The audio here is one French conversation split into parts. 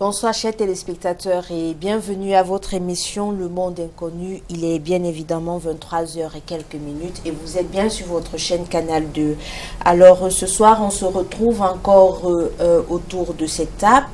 Bonsoir chers téléspectateurs et bienvenue à votre émission Le Monde Inconnu. Il est bien évidemment 23 heures et quelques minutes et vous êtes bien sur votre chaîne Canal 2. Alors ce soir on se retrouve encore autour de cette table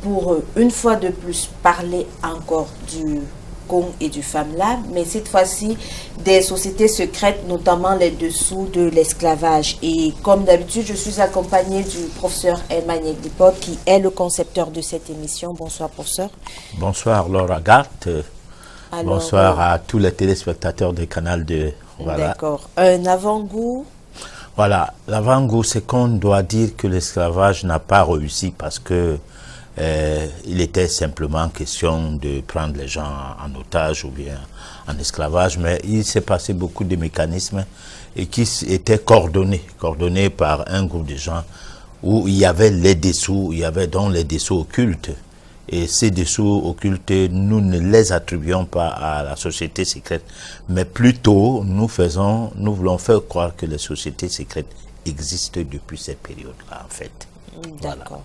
pour une fois de plus parler encore du Congo et du FAMLA, mais cette fois-ci des sociétés secrètes, notamment les dessous de l'esclavage. Et comme d'habitude, je suis accompagnée du professeur Elman Yeglipot, qui est le concepteur de cette émission. Bonsoir, professeur. Bonsoir, Laura Gart. Bonsoir à tous les téléspectateurs de Canal 2. Voilà. D'accord. Un avant-goût. Voilà, l'avant-goût, c'est qu'on doit dire que l'esclavage n'a pas réussi parce que il était simplement question de prendre les gens en otage ou bien en esclavage, mais il s'est passé beaucoup de mécanismes et qui étaient coordonnés par un groupe de gens où il y avait les dessous, il y avait donc les dessous occultes. Et ces dessous occultes, nous ne les attribuons pas à la société secrète, mais plutôt nous voulons faire croire que les sociétés secrètes existent depuis cette période-là, en fait. D'accord. Voilà.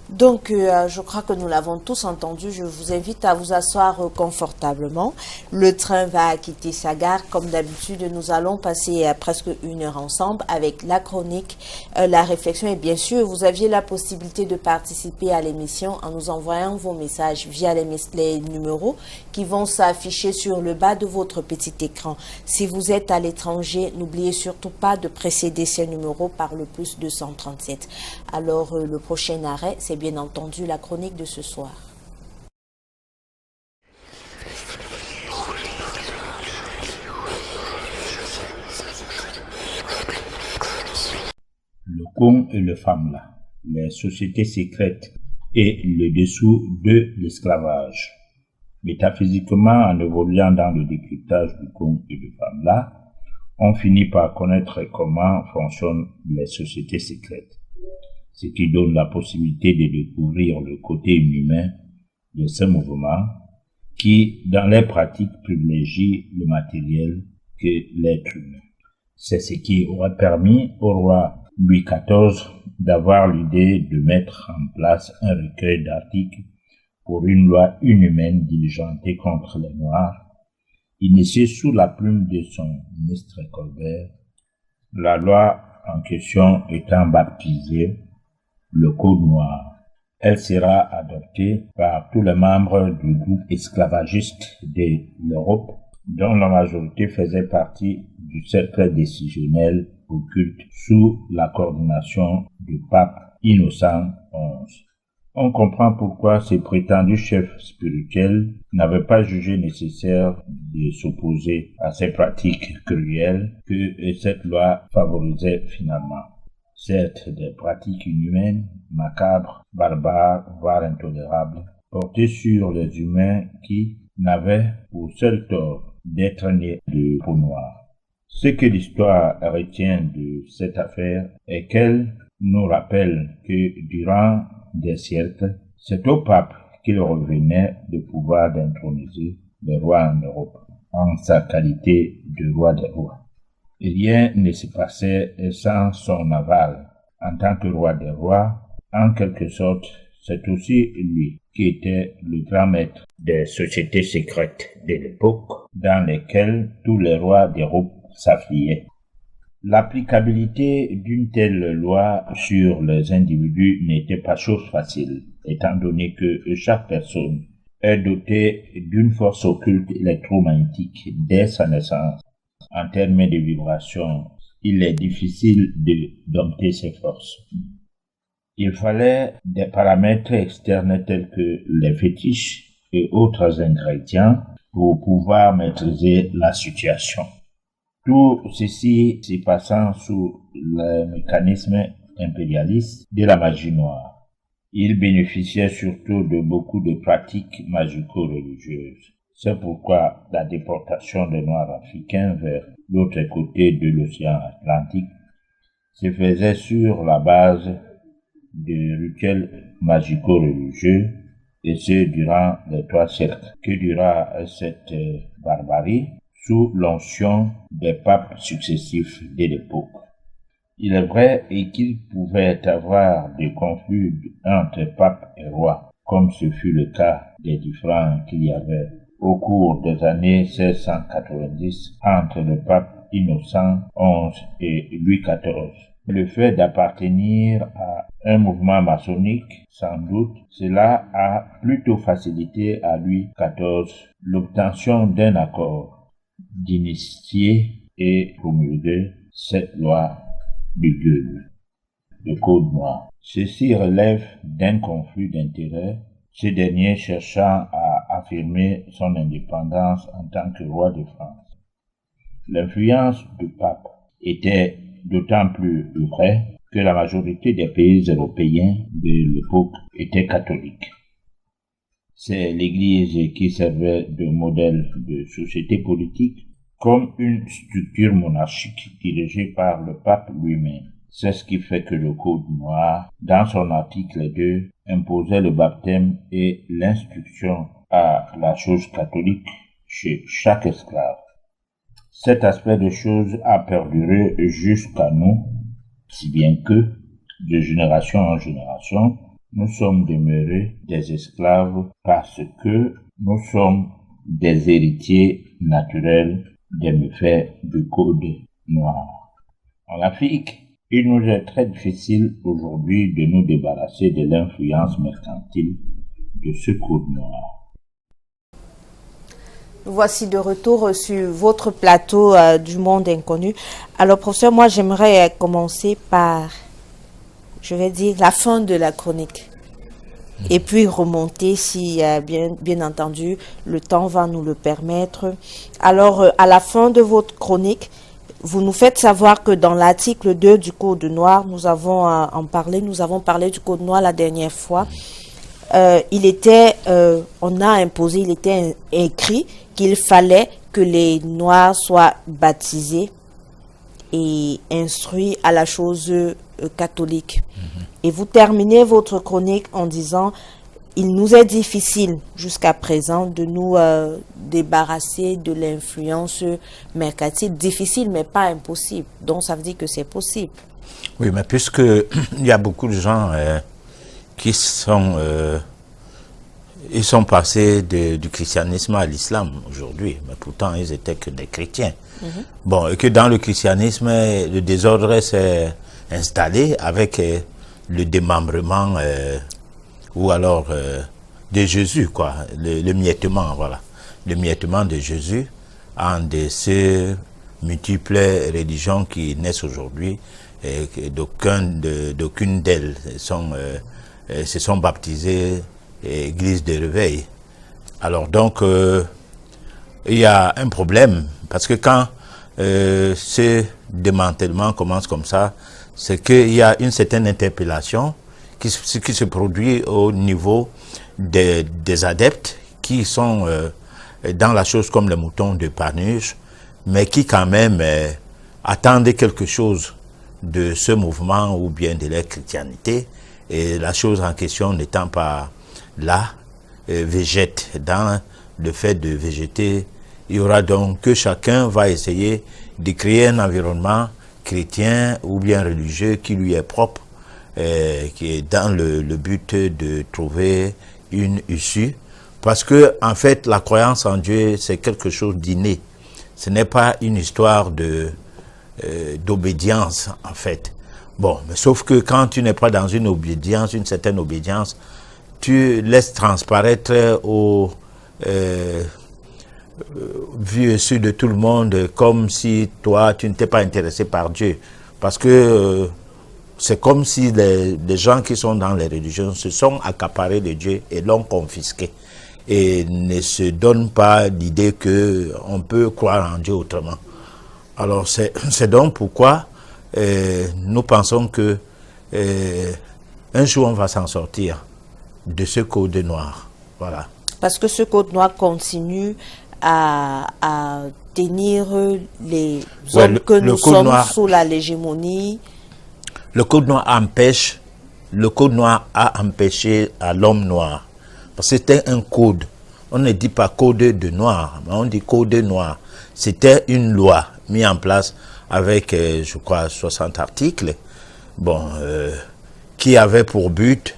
Donc, je crois que nous l'avons tous entendu. Je vous invite à vous asseoir confortablement. Le train va quitter sa gare. Comme d'habitude, nous allons passer presque une heure ensemble avec la chronique, la réflexion. Et bien sûr, vous aviez la possibilité de participer à l'émission en nous envoyant vos messages via les numéros qui vont s'afficher sur le bas de votre petit écran. Si vous êtes à l'étranger, n'oubliez surtout pas de précéder ces numéros par le plus 237. Alors, le prochain arrêt, c'est bien entendu la chronique de ce soir. Le Congo et le FAMLA, les sociétés secrètes et le dessous de l'esclavage. Métaphysiquement, en évoluant dans le décryptage du Congo et du FAMLA, on finit par connaître comment fonctionnent les sociétés secrètes, ce qui donne la possibilité de découvrir le côté inhumain de ce mouvement qui, dans les pratiques, privilégie le matériel que l'être humain. C'est ce qui aurait permis au roi Louis XIV d'avoir l'idée de mettre en place un recueil d'articles pour une loi inhumaine diligentée contre les Noirs, initiée sous la plume de son ministre Colbert, la loi en question étant baptisée le Code noir. Elle sera adoptée par tous les membres du groupe esclavagiste de l'Europe, dont la majorité faisait partie du cercle décisionnel occulte sous la coordination du pape Innocent XI. On comprend pourquoi ces prétendus chefs spirituels n'avaient pas jugé nécessaire de s'opposer à ces pratiques cruelles que cette loi favorisait finalement. Certes, des pratiques inhumaines, macabres, barbares, voire intolérables, portées sur les humains qui n'avaient pour seul tort d'être nés de peau noire. Ce que l'histoire retient de cette affaire est qu'elle nous rappelle que durant des siècles, c'est au pape qu'il revenait de pouvoir d'introniser les rois en Europe, en sa qualité de roi des rois. Rien ne se passait sans son aval. En tant que roi des rois, en quelque sorte, c'est aussi lui qui était le grand maître des sociétés secrètes de l'époque dans lesquelles tous les rois d'Europe s'affiliaient. L'applicabilité d'une telle loi sur les individus n'était pas chose facile, étant donné que chaque personne est dotée d'une force occulte électromagnétique dès sa naissance. En termes de vibration, il est difficile de dompter ces forces. Il fallait des paramètres externes tels que les fétiches et autres ingrédients pour pouvoir maîtriser la situation. Tout ceci se passant sous le mécanisme impérialiste de la magie noire. Il bénéficiait surtout de beaucoup de pratiques magico-religieuses. C'est pourquoi la déportation des Noirs africains vers l'autre côté de l'océan Atlantique se faisait sur la base de rituels magico-religieux, et ce durant les 3 siècles que dura cette barbarie sous l'onction des papes successifs de l'époque. Il est vrai qu'il pouvait avoir des conflits entre papes et rois, comme ce fut le cas des différends qu'il y avait au cours des années 1690 entre le pape Innocent XI et Louis XIV. Le fait d'appartenir à un mouvement maçonnique, sans doute, cela a plutôt facilité à Louis XIV l'obtention d'un accord d'initier et promulguer cette loi du gueule, le Code noir. Ceci relève d'un conflit d'intérêts, ce dernier cherchant à affirmer son indépendance en tant que roi de France. L'influence du pape était d'autant plus vraie que la majorité des pays européens de l'époque étaient catholiques. C'est l'Église qui servait de modèle de société politique comme une structure monarchique dirigée par le pape lui-même. C'est ce qui fait que le Code noir, dans son article 2, imposait le baptême et l'instruction à la chose catholique chez chaque esclave. Cet aspect de choses a perduré jusqu'à nous, si bien que, de génération en génération, nous sommes demeurés des esclaves parce que nous sommes des héritiers naturels des méfaits du Code noir. En Afrique, il nous est très difficile aujourd'hui de nous débarrasser de l'influence mercantile de ce Code noir. Voici de retour sur votre plateau du Monde Inconnu. Alors, professeur, moi, j'aimerais commencer par, je vais dire, la fin de la chronique. Et puis remonter si, bien entendu, le temps va nous le permettre. Alors, à la fin de votre chronique, vous nous faites savoir que dans l'article 2 du Code noir, nous avons parlé du Code noir la dernière fois. On a imposé, il était écrit qu'il fallait que les Noirs soient baptisés et instruits à la chose catholique. Et vous terminez votre chronique en disant « Il nous est difficile jusqu'à présent de nous débarrasser de l'influence mercantile. Difficile, mais pas impossible. » Donc, ça veut dire que c'est possible. Oui, mais puisque il y a beaucoup de gens qui ils sont passés du christianisme à l'islam aujourd'hui, mais pourtant ils étaient que des chrétiens. Bon, et que dans le christianisme, le désordre s'est installé avec le démembrement ou alors de Jésus, quoi, le miettement, voilà, le miettement de Jésus en de ces multiples religions qui naissent aujourd'hui et d'aucune d'elles se sont baptisées Église de réveil. Alors donc, il y a un problème, parce que quand ce démantèlement commence comme ça, c'est qu'il y a une certaine interpellation qui se produit au niveau des adeptes qui sont dans la chose comme les moutons de Panurge, mais qui quand même attendent quelque chose de ce mouvement ou bien de la chrétienté, et la chose en question n'étant pas là, végète. Dans le fait de végéter, il y aura donc que chacun va essayer de créer un environnement chrétien ou bien religieux qui lui est propre, qui est dans le but de trouver une issue. Parce que, en fait, la croyance en Dieu, c'est quelque chose d'inné. Ce n'est pas une histoire d'obédience, en fait. Bon, mais sauf que quand tu n'es pas dans une obédience, une certaine obédience, tu laisses transparaître aux vues sur de tout le monde comme si toi, tu n'étais pas intéressé par Dieu. Parce que c'est comme si les gens qui sont dans les religions se sont accaparés de Dieu et l'ont confisqué. Et ne se donnent pas l'idée qu'on peut croire en Dieu autrement. Alors c'est donc pourquoi nous pensons que un jour on va s'en sortir de ce code noir. Voilà. Parce que ce code noir continue à tenir les hommes que nous sommes noir, sous la légémonie. Le code noir a empêché à l'homme noir. Parce que c'était un code. On ne dit pas code de noir, mais on dit code noir. C'était une loi mise en place avec, je crois, 60 articles, bon, qui avait pour but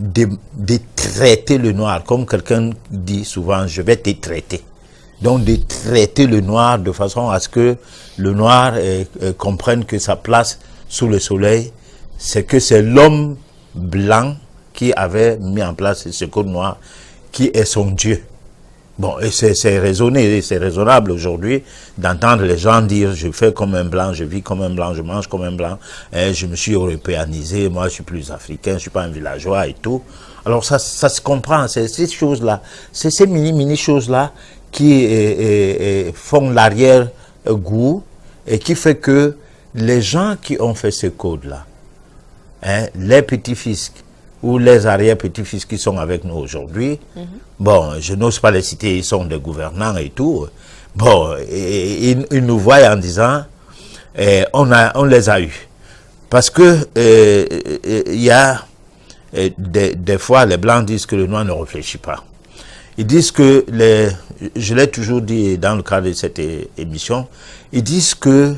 de traiter le noir, comme quelqu'un dit souvent, je vais te traiter. Donc de traiter le noir de façon à ce que le noir comprenne que sa place sous le soleil, c'est que c'est l'homme blanc qui avait mis en place ce code noir, qui est son Dieu. Bon, et c'est raisonné, c'est raisonnable aujourd'hui d'entendre les gens dire je fais comme un blanc, je vis comme un blanc, je mange comme un blanc, et je me suis européanisé, moi je suis plus africain, je suis pas un villageois et tout. Alors ça se comprend, c'est ces choses-là, c'est ces mini choses-là qui font l'arrière-goût et qui fait que les gens qui ont fait ce code-là, les petits-fils ou les arrière-petits-fils qui sont avec nous aujourd'hui, bon, je n'ose pas les citer, ils sont des gouvernants et tout, bon, ils nous voient en disant, on les a eus. Parce que il y a des fois, les Blancs disent que le Noir ne réfléchit pas. Ils disent que, je l'ai toujours dit dans le cadre de cette émission, ils disent que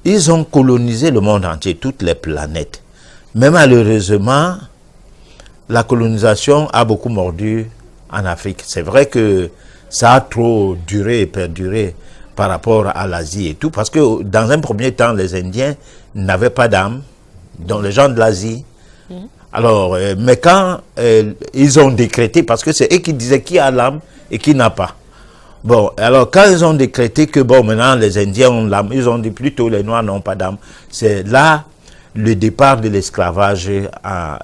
ils ont colonisé le monde entier, toutes les planètes. Mais malheureusement, la colonisation a beaucoup mordu en Afrique. C'est vrai que ça a trop duré et perduré par rapport à l'Asie et tout, parce que dans un premier temps, les Indiens n'avaient pas d'âme, donc les gens de l'Asie. Alors, mais quand ils ont décrété, parce que c'est eux qui disaient qui a l'âme et qui n'a pas. Bon, alors quand ils ont décrété que bon, maintenant les Indiens ont l'âme, ils ont dit plutôt les Noirs n'ont pas d'âme. C'est là le départ de l'esclavage en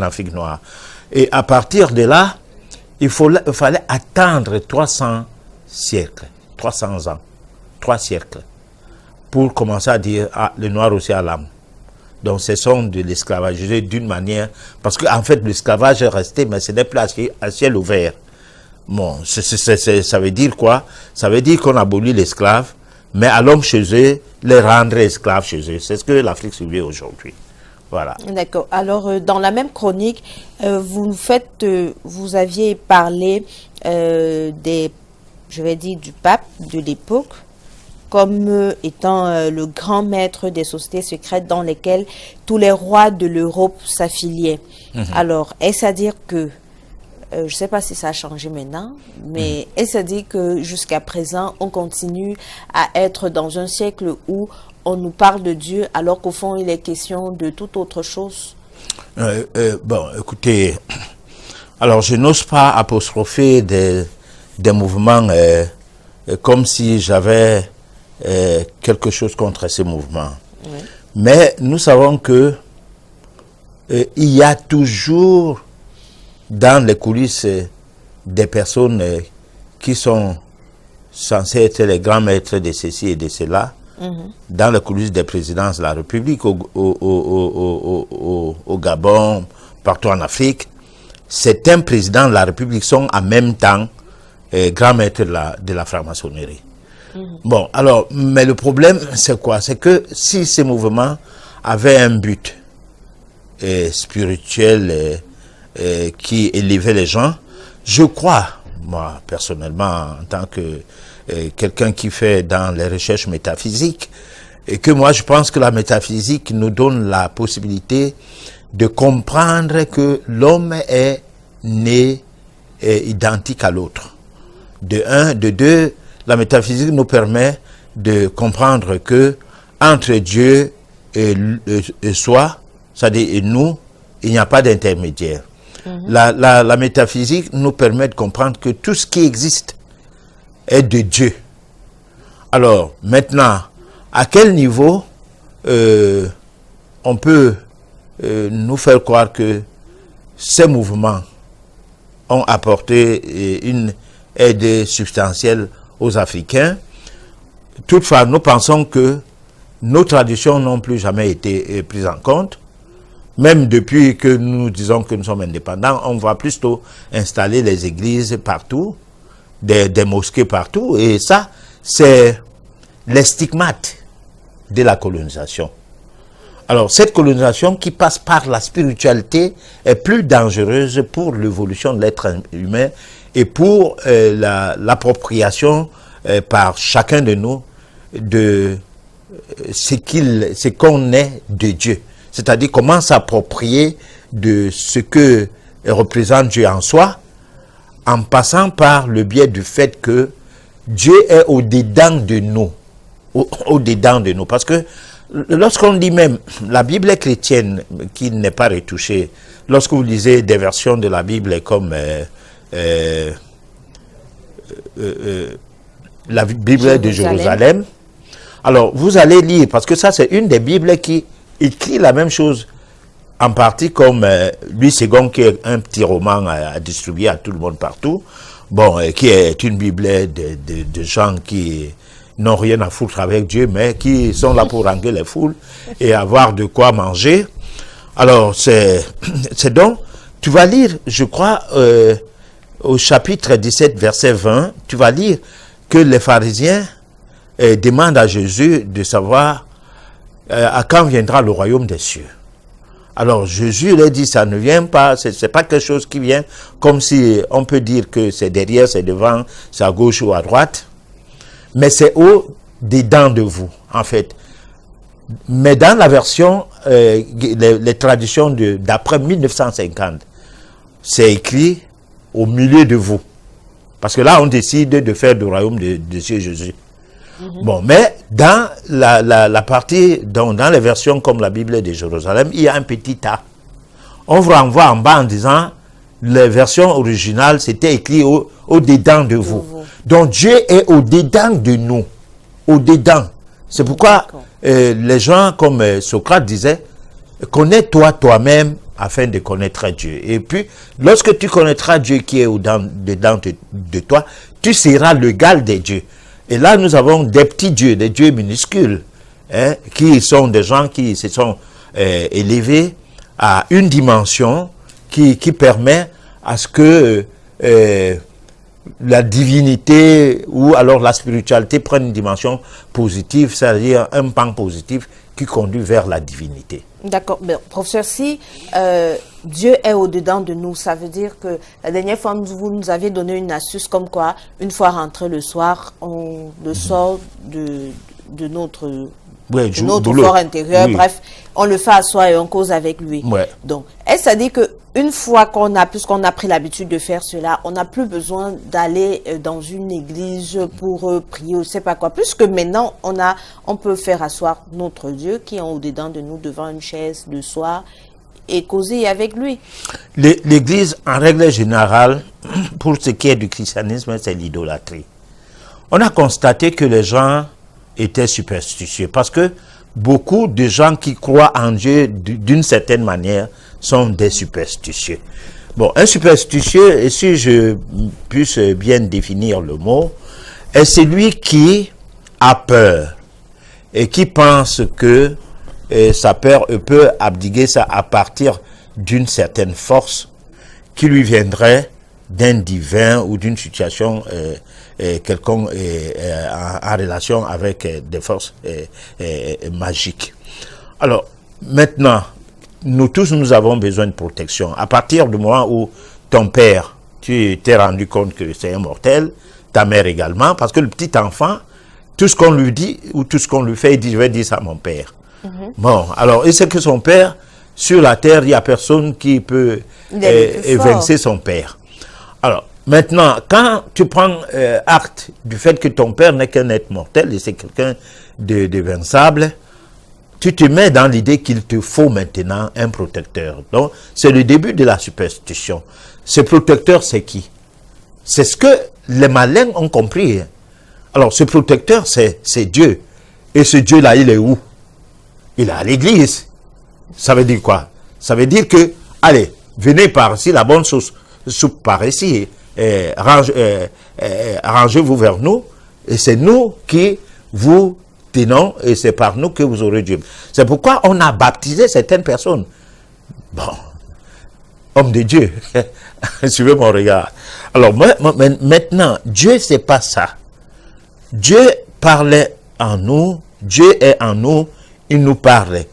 Afrique noire. Et à partir de là, il fallait attendre 300 siècles, 300 ans, 3 siècles, pour commencer à dire, ah, le Noir aussi a l'âme. Donc, ce sont de l'esclavage d'une manière, parce qu'en fait, l'esclavage est resté, mais ce n'est plus à ciel ouvert. Bon, ça veut dire quoi? Ça veut dire qu'on abolit l'esclave, mais à l'homme chez eux, les rendre esclaves chez eux. C'est ce que l'Afrique subit aujourd'hui. Voilà. D'accord. Alors, dans la même chronique, vous aviez parlé du pape de l'époque, comme étant le grand maître des sociétés secrètes dans lesquelles tous les rois de l'Europe s'affiliaient. Alors, est-ce à dire que, je ne sais pas si ça a changé maintenant, mais est-ce à dire que jusqu'à présent, on continue à être dans un siècle où on nous parle de Dieu alors qu'au fond, il est question de toute autre chose? Bon, écoutez, alors je n'ose pas apostropher des mouvements comme si j'avais quelque chose contre ces mouvements. Oui. Mais nous savons que il y a toujours dans les coulisses des personnes qui sont censées être les grands maîtres de ceci et de cela, dans les coulisses des présidences de la République, au Gabon, partout en Afrique. Certains présidents de la République sont en même temps grands maîtres de la franc-maçonnerie. Bon, alors, mais le problème, c'est quoi? C'est que si ces mouvements avaient un but spirituel qui élevait les gens, je crois, moi, personnellement, en tant que quelqu'un qui fait dans les recherches métaphysiques, et que moi, je pense que la métaphysique nous donne la possibilité de comprendre que l'homme est né identique à l'autre. De un, de deux, la métaphysique nous permet de comprendre que entre Dieu et soi, c'est-à-dire et nous, il n'y a pas d'intermédiaire. La métaphysique nous permet de comprendre que tout ce qui existe est de Dieu. Alors, maintenant, à quel niveau on peut nous faire croire que ces mouvements ont apporté une aide substantielle aux Africains? Toutefois, nous pensons que nos traditions n'ont plus jamais été prises en compte. Même depuis que nous disons que nous sommes indépendants, on va plutôt installer les églises partout, des mosquées partout, et ça, c'est les stigmates de la colonisation. Alors, cette colonisation qui passe par la spiritualité est plus dangereuse pour l'évolution de l'être humain et pour l'appropriation par chacun de nous de ce qu'on est de Dieu. C'est-à-dire comment s'approprier de ce que représente Dieu en soi, en passant par le biais du fait que Dieu est au-dedans de nous. Au-dedans de nous. Parce que lorsqu'on lit même la Bible chrétienne, qui n'est pas retouchée, lorsque vous lisez des versions de la Bible comme la Bible de Jérusalem, alors vous allez lire, parce que ça c'est une des Bibles qui écrit la même chose, en partie comme Louis II, qui est un petit roman à distribuer à tout le monde partout, bon, qui est une Bible de gens qui n'ont rien à foutre avec Dieu, mais qui sont là pour ranger les foules et avoir de quoi manger. Alors, c'est donc, tu vas lire, je crois, au chapitre 17, verset 20, tu vas lire que les pharisiens demandent à Jésus de savoir à quand viendra le royaume des cieux. Alors, Jésus leur dit, ça ne vient pas, c'est pas quelque chose qui vient comme si on peut dire que c'est derrière, c'est devant, c'est à gauche ou à droite, mais c'est au-dedans de vous, en fait. Mais dans la version, les traditions d'après 1950, c'est écrit au milieu de vous. Parce que là, on décide de faire du royaume de Dieu Jésus. Bon, mais dans la partie, dans les versions comme la Bible de Jérusalem, il y a un petit A. On vous renvoie en bas en disant, les versions originales, c'était écrit au-dedans de vous. Donc Dieu est au-dedans de nous. Au-dedans. C'est pourquoi les gens, comme Socrate disait, connais-toi toi-même afin de connaître Dieu. Et puis, lorsque tu connaîtras Dieu qui est dedans de toi, tu seras l'égal des dieux. Et là, nous avons des petits dieux, des dieux minuscules, hein, qui sont des gens qui se sont élevés à une dimension qui permet à ce que la divinité ou alors la spiritualité prenne une dimension positive, c'est-à-dire un pan positif qui conduit vers la divinité. D'accord. Mais professeur, si Dieu est au-dedans de nous, ça veut dire que la dernière fois, vous nous aviez donné une astuce comme quoi, une fois rentré le soir, on le sort de notre fort intérieur. Oui. Bref, on le fait asseoir et on cause avec lui. Ouais. Donc, est-ce que ça dit que une fois puisqu'on a pris l'habitude de faire cela, on n'a plus besoin d'aller dans une église pour prier, je ne sais pas quoi. Puisque maintenant, on peut faire asseoir notre Dieu qui est au-dedans de nous devant une chaise le soir et causer avec lui. L'église, en règle générale, pour ce qui est du christianisme, c'est l'idolâtrie. On a constaté que les gens étaient superstitieux parce que beaucoup de gens qui croient en Dieu d'une certaine manière sont des superstitieux. Bon, un superstitieux, et si je puisse bien définir le mot, est celui qui a peur et qui pense que sa peur peut abdiguer ça à partir d'une certaine force qui lui viendrait d'un divin ou d'une situation quelconque en relation avec des forces magiques. Alors, maintenant, nous tous, nous avons besoin de protection. À partir du moment où ton père, tu t'es rendu compte que c'est un mortel, ta mère également, parce que le petit enfant, tout ce qu'on lui dit ou tout ce qu'on lui fait, il dit, je vais dire ça à mon père. Bon, alors, il sait que son père, sur la terre, il n'y a personne qui peut évincer son père. Alors, maintenant, quand tu prends acte du fait que ton père n'est qu'un être mortel et c'est quelqu'un d'invincible, tu te mets dans l'idée qu'il te faut maintenant un protecteur. Donc, c'est le début de la superstition. Ce protecteur, c'est qui? C'est ce que les malins ont compris. Alors, ce protecteur, c'est Dieu. Et ce Dieu-là, il est où? Il est à l'église. Ça veut dire quoi? Ça veut dire que, allez, venez par ici, la bonne soupe par ici, arrangez-vous vers nous, et c'est nous qui vous tenons, et c'est par nous que vous aurez Dieu. C'est pourquoi on a baptisé certaines personnes. Bon, homme de Dieu, suivez mon regard. Alors maintenant, Dieu, c'est pas ça. Dieu parlait en nous, Dieu est en nous, il nous parlait.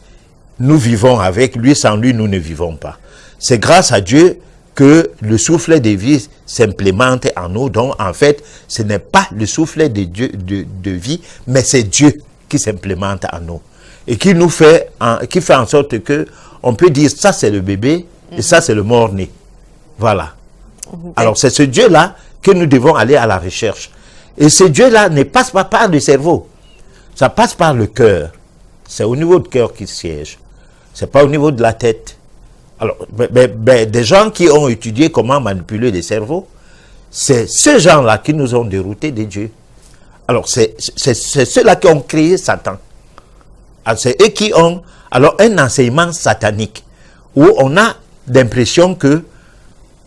Nous vivons avec lui, sans lui, nous ne vivons pas. C'est grâce à Dieu que le souffle de vie s'implémente en nous. Donc, en fait, ce n'est pas le souffle de vie, mais c'est Dieu qui s'implémente en nous. Et qui nous fait, qui fait en sorte que on peut dire, ça c'est le bébé, Et ça, c'est le mort-né. Voilà. Alors, c'est ce Dieu-là que nous devons aller à la recherche. Et ce Dieu-là ne passe pas par le cerveau. Ça passe par le cœur. C'est au niveau du cœur qu'il siège. C'est pas au niveau de la tête. Alors, des gens qui ont étudié comment manipuler les cerveaux, c'est ces gens-là qui nous ont déroutés des dieux. Alors, c'est ceux-là qui ont créé Satan. Alors, c'est eux qui ont alors un enseignement satanique où on a l'impression que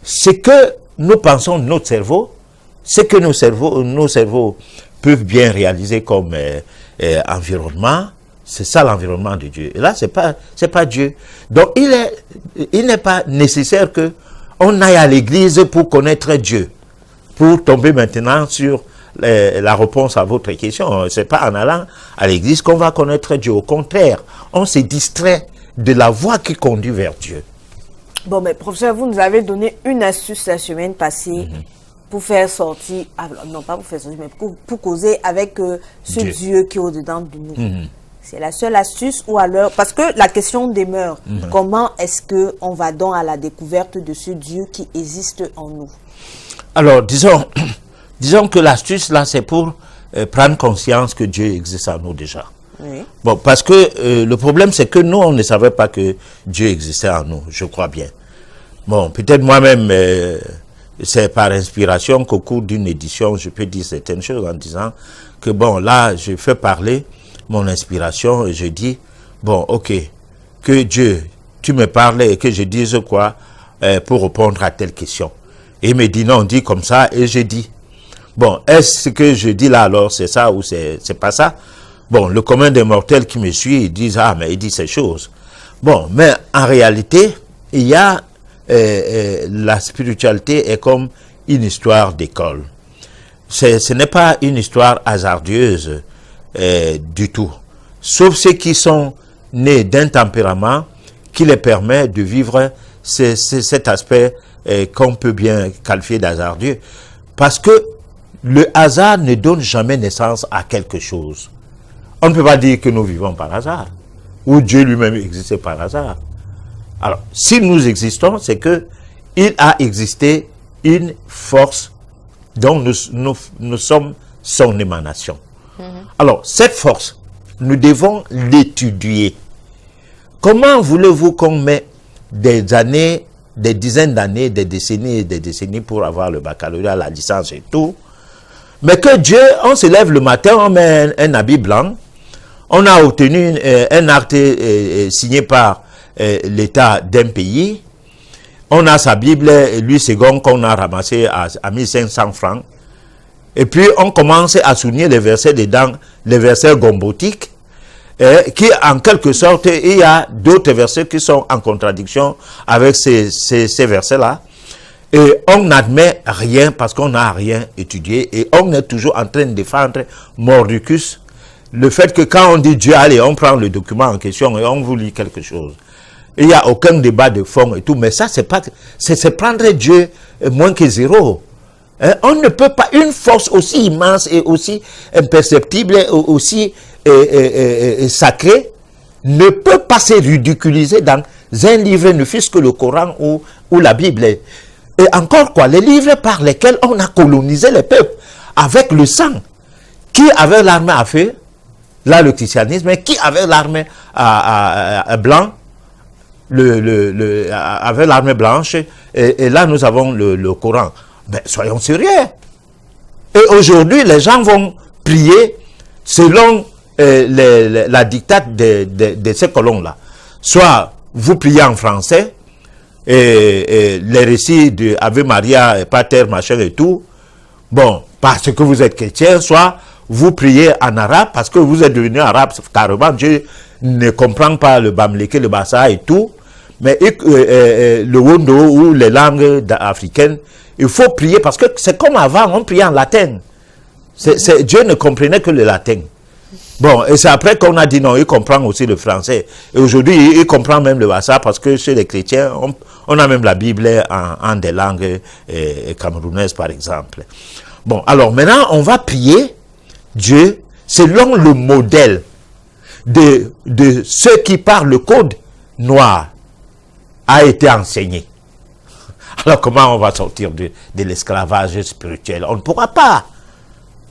ce que nous pensons de notre cerveau, ce que nos cerveaux peuvent bien réaliser comme environnement, c'est ça l'environnement de Dieu. Et là, c'est pas Dieu. Donc, il n'est pas nécessaire que on aille à l'église pour connaître Dieu, pour tomber maintenant sur la réponse à votre question. C'est pas en allant à l'église qu'on va connaître Dieu. Au contraire, on se distrait de la voie qui conduit vers Dieu. Bon, mais professeur, vous nous avez donné une astuce la semaine passée pour faire sortir, non pas pour faire sortir, mais pour causer avec ce Dieu qui est au-dedans de nous. C'est la seule astuce ou alors, parce que la question demeure, comment est-ce qu'on va donc à la découverte de ce Dieu qui existe en nous? Alors, disons que l'astuce là, c'est pour prendre conscience que Dieu existe en nous déjà. Oui. Bon, parce que le problème, c'est que nous, on ne savait pas que Dieu existait en nous, je crois bien. Bon, peut-être moi-même, c'est par inspiration qu'au cours d'une édition, je peux dire certaines choses en disant que, bon, là, je fais parler mon inspiration et je dis, bon, ok, que Dieu, tu me parles et que je dise quoi pour répondre à telle question. Et il me dit, non, dis comme ça, et je dis, bon, est-ce que je dis là alors, c'est ça ou c'est pas ça? Bon, le commun des mortels qui me suit, ils disent, ah, mais il dit ces choses. Bon, mais en réalité, il y a, la spiritualité est comme une histoire d'école. Ce n'est pas une histoire hasardeuse du tout. Sauf ceux qui sont nés d'un tempérament qui les permet de vivre cet aspect qu'on peut bien qualifier d'hasardeux. Parce que le hasard ne donne jamais naissance à quelque chose. On ne peut pas dire que nous vivons par hasard, ou Dieu lui-même existait par hasard. Alors, si nous existons, c'est que il a existé une force dont nous sommes son émanation. Alors, cette force, nous devons l'étudier. Comment voulez-vous qu'on met des années, des dizaines d'années, des décennies pour avoir le baccalauréat, la licence et tout, mais que Dieu, on se lève le matin, on met un habit blanc, on a obtenu un acte signé par l'État d'un pays, on a sa Bible, lui second qu'on a ramassé à 1500 francs, et puis on commence à souligner les versets dedans, les versets gombotiques, qui en quelque sorte, il y a d'autres versets qui sont en contradiction avec ces versets-là, et on n'admet rien parce qu'on n'a rien étudié, et on est toujours en train de défendre mordicus, le fait que quand on dit Dieu, allez, on prend le document en question et on vous lit quelque chose. Il n'y a aucun débat de fond et tout, mais ça, c'est prendre Dieu moins que zéro. On ne peut pas, une force aussi immense et aussi imperceptible, et aussi sacrée, ne peut pas se ridiculiser dans un livre, ne fût-ce que le Coran ou la Bible. Et encore quoi, les livres par lesquels on a colonisé les peuples, avec le sang. Qui avait l'arme à feu? Là, le christianisme, qui avait l'arme à blanc, avait l'arme blanche, et là, nous avons le Coran. Ben, soyons sérieux. Et aujourd'hui, les gens vont prier selon la dictate de ces colons-là. Soit vous priez en français, et les récits de Ave Maria, Pater, machin et tout, bon, parce que vous êtes chrétien, soit vous priez en arabe parce que vous êtes devenu arabe carrément. Dieu ne comprend pas le bamléké, le bassa et tout. Mais le wondo ou les langues africaines, il faut prier parce que c'est comme avant, on priait en latin. Dieu ne comprenait que le latin. Bon, et c'est après qu'on a dit non, il comprend aussi le français. Et aujourd'hui, il comprend même le bassa parce que chez les chrétiens, on a même la Bible en des langues camerounaises, par exemple. Bon, alors maintenant, on va prier Dieu selon le modèle de ceux qui parlent le code noir. a été enseigné. Alors comment on va sortir de l'esclavage spirituel? On ne pourra pas.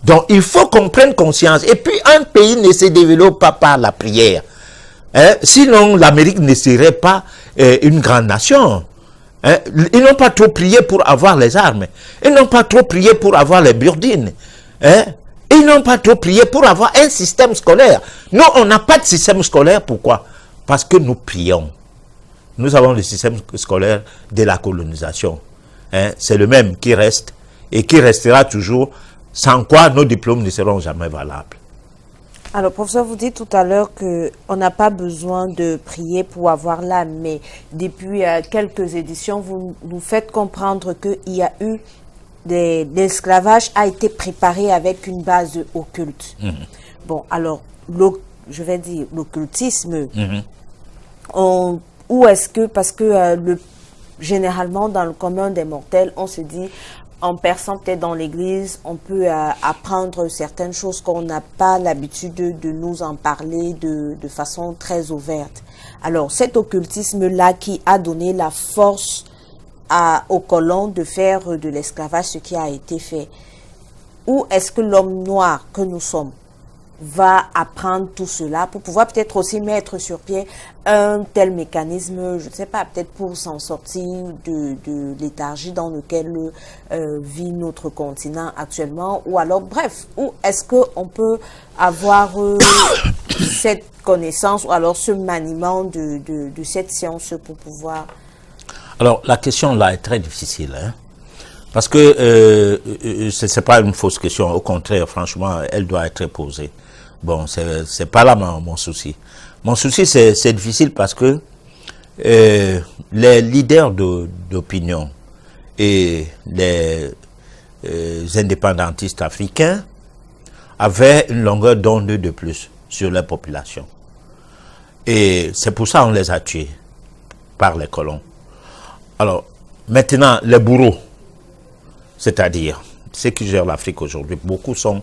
Donc il faut qu'on prenne conscience. Et puis un pays ne se développe pas par la prière. Sinon l'Amérique ne serait pas une grande nation. Ils n'ont pas trop prié pour avoir les armes. Ils n'ont pas trop prié pour avoir les burdines. Ils n'ont pas trop prié pour avoir un système scolaire. Nous, on n'a pas de système scolaire. Pourquoi? Parce que nous prions. Nous avons le système scolaire de la colonisation. C'est le même qui reste et qui restera toujours, sans quoi nos diplômes ne seront jamais valables. Alors, professeur, vous dites tout à l'heure qu'on n'a pas besoin de prier pour avoir l'âme, mais depuis quelques éditions, vous nous faites comprendre qu'il y a eu l'esclavage a été préparé avec une base occulte. Bon, alors, je vais dire l'occultisme, où est-ce que, parce que généralement, dans le commun des mortels, on se dit, en perçant peut-être dans l'église, on peut apprendre certaines choses qu'on n'a pas l'habitude de nous en parler de façon très ouverte. Alors, cet occultisme-là qui a donné la force aux colons de faire de l'esclavage ce qui a été fait, où est-ce que l'homme noir que nous sommes va apprendre tout cela pour pouvoir peut-être aussi mettre sur pied un tel mécanisme, je ne sais pas, peut-être pour s'en sortir de léthargie dans lequel vit notre continent actuellement, ou alors, bref, où est-ce qu'on peut avoir cette connaissance ou alors ce maniement de cette science pour pouvoir... Alors, la question là est très difficile, parce que ce n'est pas une fausse question, au contraire, franchement, elle doit être posée. Bon, c'est pas là mon souci. Mon souci, c'est difficile parce que les leaders d'opinion et les indépendantistes africains avaient une longueur d'onde de plus sur la population. Et c'est pour ça qu'on les a tués par les colons. Alors, maintenant, les bourreaux, c'est-à-dire ceux qui gèrent l'Afrique aujourd'hui, beaucoup sont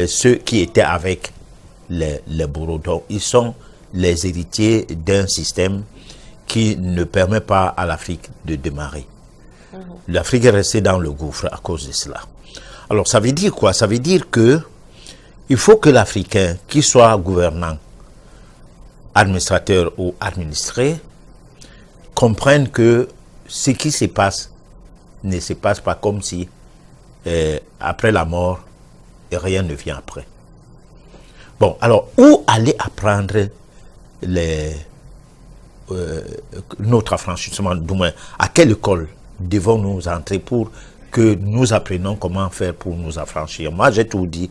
ceux qui étaient avec les bourreaux. Donc, ils sont les héritiers d'un système qui ne permet pas à l'Afrique de démarrer. L'Afrique est restée dans le gouffre à cause de cela. Alors, ça veut dire quoi? Ça veut dire que il faut que l'Africain, qui soit gouvernant, administrateur ou administré, comprenne que ce qui se passe ne se passe pas comme si après la mort, rien ne vient après. Bon, alors, où aller apprendre notre affranchissement, du moins, à quelle école devons-nous entrer pour que nous apprenions comment faire pour nous affranchir? Moi, j'ai tout dit,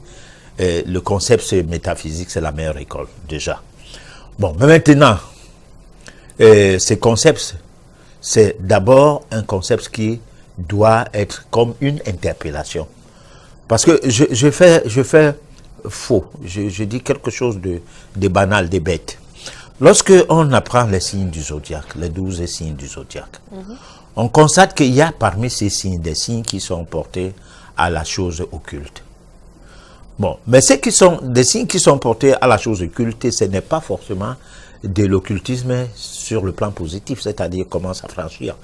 le concept métaphysique, c'est la meilleure école, déjà. Bon, mais maintenant, ces concepts, c'est d'abord un concept qui doit être comme une interpellation. Parce que je fais faux, je dis quelque chose de banal, de bête. Lorsque on apprend les signes du zodiaque, les 12 signes du zodiaque, on constate qu'il y a parmi ces signes des signes qui sont portés à la chose occulte. Bon, mais des signes qui sont portés à la chose occulte, ce n'est pas forcément de l'occultisme sur le plan positif, c'est-à-dire comment s'affranchir.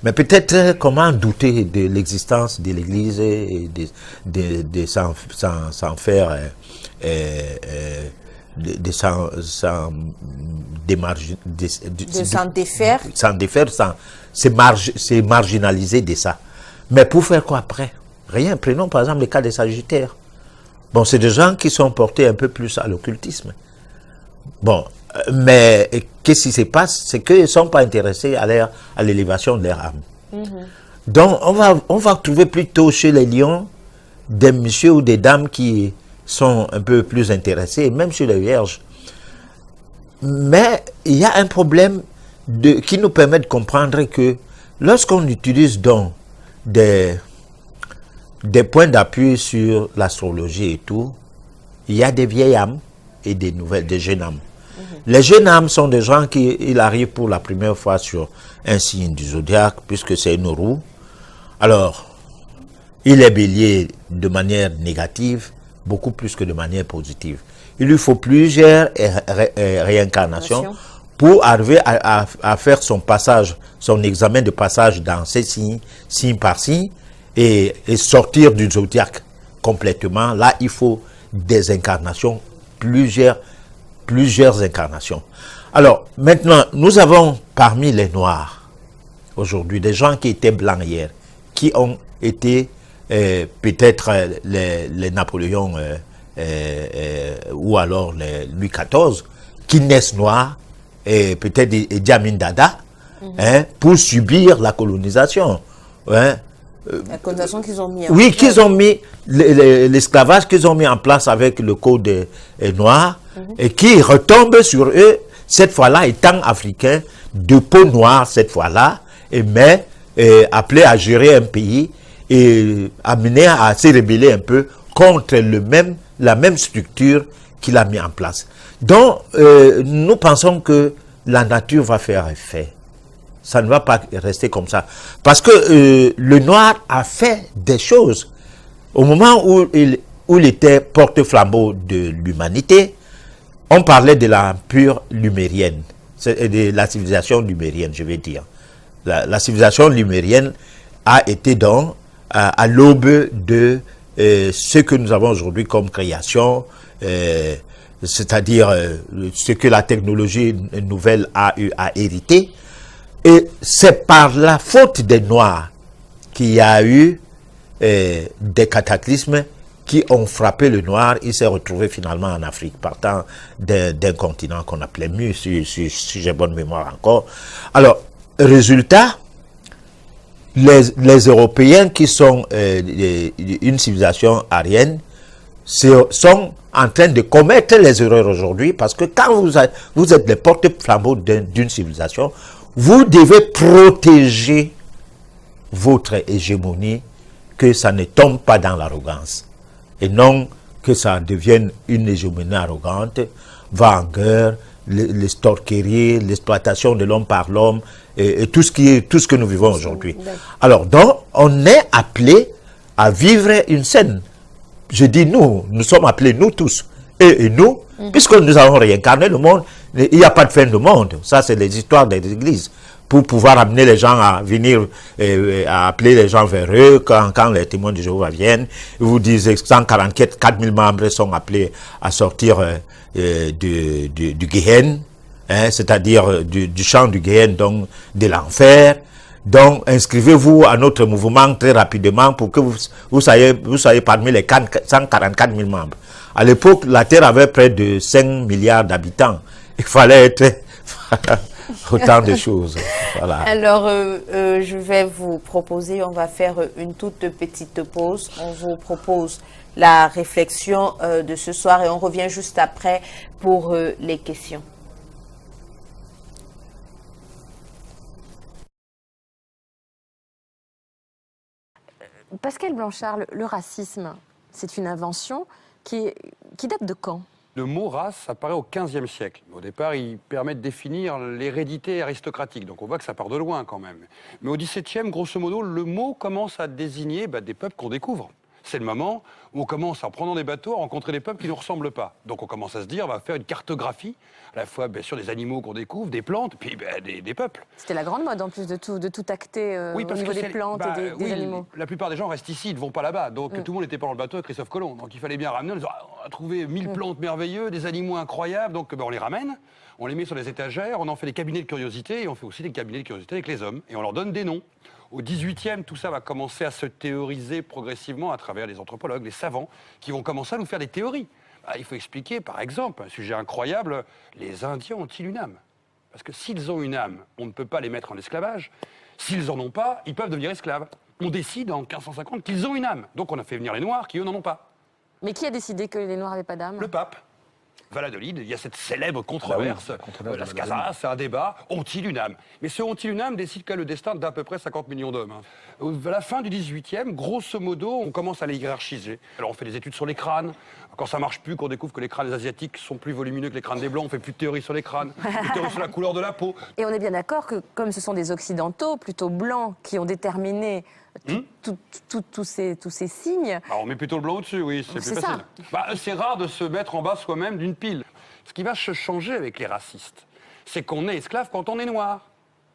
Mais peut-être comment douter de l'existence de l'Église et de s'en faire, de s'en défaire. S'en défaire, se marginaliser de ça. Mais pour faire quoi après? Rien. Prenons par exemple le cas des Sagittaires. Bon, c'est des gens qui sont portés un peu plus à l'occultisme. Bon, mais qu'est-ce qui se passe? C'est qu'ils ne sont pas intéressés à l'élévation de leur âme. Donc, on va trouver plutôt chez les lions des messieurs ou des dames qui sont un peu plus intéressés, même chez les vierges. Mais il y a un problème qui nous permet de comprendre que lorsqu'on utilise donc des points d'appui sur l'astrologie et tout, il y a des vieilles âmes et des jeunes âmes. Les jeunes âmes sont des gens qui arrivent pour la première fois sur un signe du zodiaque, puisque c'est une roue. Alors, il est bélier de manière négative, beaucoup plus que de manière positive. Il lui faut plusieurs réincarnations pour arriver à faire son passage, son examen de passage dans ces signes, signe par signe, et sortir du zodiaque complètement. Là, il faut des incarnations, plusieurs incarnations. Alors, maintenant, nous avons parmi les Noirs, aujourd'hui, des gens qui étaient blancs hier, qui ont été peut-être les Napoléons ou alors les Louis XIV, qui naissent noirs, et peut-être Idi Amin Dada, pour subir la colonisation. La colonisation qu'ils ont mis en place. Oui, qu'ils ont mis, l'esclavage qu'ils ont mis en place avec le code noir, et qui retombe sur eux, cette fois-là étant africains, de peau noire cette fois-là, mais appelés à gérer un pays et amenés à se rebeller un peu contre la même structure qu'il a mis en place. Donc, nous pensons que la nature va faire effet. Ça ne va pas rester comme ça. Parce que le noir a fait des choses. Au moment où il était porte-flambeau de l'humanité, on parlait de l'empire lumérienne, de la civilisation lumérienne, je vais dire. La civilisation lumérienne a été donc à l'aube de ce que nous avons aujourd'hui comme création, c'est-à-dire ce que la technologie nouvelle a eu à hériter. Et c'est par la faute des Noirs qu'il y a eu des cataclysmes qui ont frappé le Noir. Il s'est retrouvé finalement en Afrique, partant d'un continent qu'on appelait Mu, si j'ai bonne mémoire encore. Alors, résultat, les Européens qui sont une civilisation aryenne sont en train de commettre les erreurs aujourd'hui, parce que quand vous êtes les porte-flambeaux d'une civilisation, vous devez protéger votre hégémonie, que ça ne tombe pas dans l'arrogance, et non que ça devienne une hégémonie arrogante, va en guerre, l'estorquerie, l'exploitation de l'homme par l'homme, et tout ce que nous vivons aujourd'hui. Alors, donc, on est appelé à vivre une scène. Je dis nous sommes appelés, nous tous, et nous, puisque nous avons réincarné le monde. Il n'y a pas de fin de monde. Ça, c'est les histoires des églises. Pour pouvoir amener les gens à venir, à appeler les gens vers eux, quand les témoins de Jéhovah viennent, ils vous disent 144 000 membres sont appelés à sortir du Gehenna, c'est-à-dire du champ du Gehenna, donc de l'enfer. Donc, inscrivez-vous à notre mouvement très rapidement pour que vous soyez parmi les 144 000 membres. À l'époque, la Terre avait près de 5 milliards d'habitants. Il fallait être autant de choses. Voilà. Alors, je vais vous proposer, on va faire une toute petite pause. On vous propose la réflexion de ce soir et on revient juste après pour les questions. Pascal Blanchard, le racisme, c'est une invention qui date de quand? Le mot race apparaît au XVe siècle. Au départ, il permet de définir l'hérédité aristocratique. Donc on voit que ça part de loin quand même. Mais au XVIIe, grosso modo, le mot commence à désigner des peuples qu'on découvre. C'est le moment où on commence, en prenant des bateaux, à rencontrer des peuples qui ne nous ressemblent pas. Donc on commence à se dire, on va faire une cartographie, à la fois bien sûr des animaux qu'on découvre, des plantes, puis des peuples. C'était la grande mode en plus de tout acter oui, au niveau des plantes et des animaux. La plupart des gens restent ici, ils ne vont pas là-bas. Donc tout le monde n'était pas dans le bateau avec Christophe Colomb. Donc il fallait bien ramener, on a trouvé 1000 plantes merveilleuses, des animaux incroyables, donc on les ramène, on les met sur les étagères, on en fait des cabinets de curiosité, et on fait aussi des cabinets de curiosité avec les hommes, et on leur donne des noms. Au XVIIIe, tout ça va commencer à se théoriser progressivement à travers les anthropologues, les savants, qui vont commencer à nous faire des théories. Il faut expliquer, par exemple, un sujet incroyable, les Indiens ont-ils une âme? Parce que s'ils ont une âme, on ne peut pas les mettre en esclavage. S'ils n'en ont pas, ils peuvent devenir esclaves. On décide en 1550 qu'ils ont une âme. Donc on a fait venir les Noirs qui, eux, n'en ont pas. Mais qui a décidé que les Noirs n'avaient pas d'âme? Le pape. Valladolid, il y a cette célèbre controverse, Las Casas, c'est un débat, ont-ils une âme? Mais ce ont-ils une âme décide quel le destin d'à peu près 50 millions d'hommes. À la fin du 18e, grosso modo, on commence à les hiérarchiser. Alors on fait des études sur les crânes, quand ça marche plus, qu'on découvre que les crânes asiatiques sont plus volumineux que les crânes des blancs, on fait plus de théories sur les crânes, plus de théories sur la couleur de la peau. Et on est bien d'accord que comme ce sont des occidentaux, plutôt blancs, qui ont déterminé tous ces signes... Alors on met plutôt le blanc au-dessus, oui, c'est plus facile. C'est rare de se mettre en bas soi-même d'une pile. Ce qui va se changer avec les racistes, c'est qu'on est esclave quand on est noir.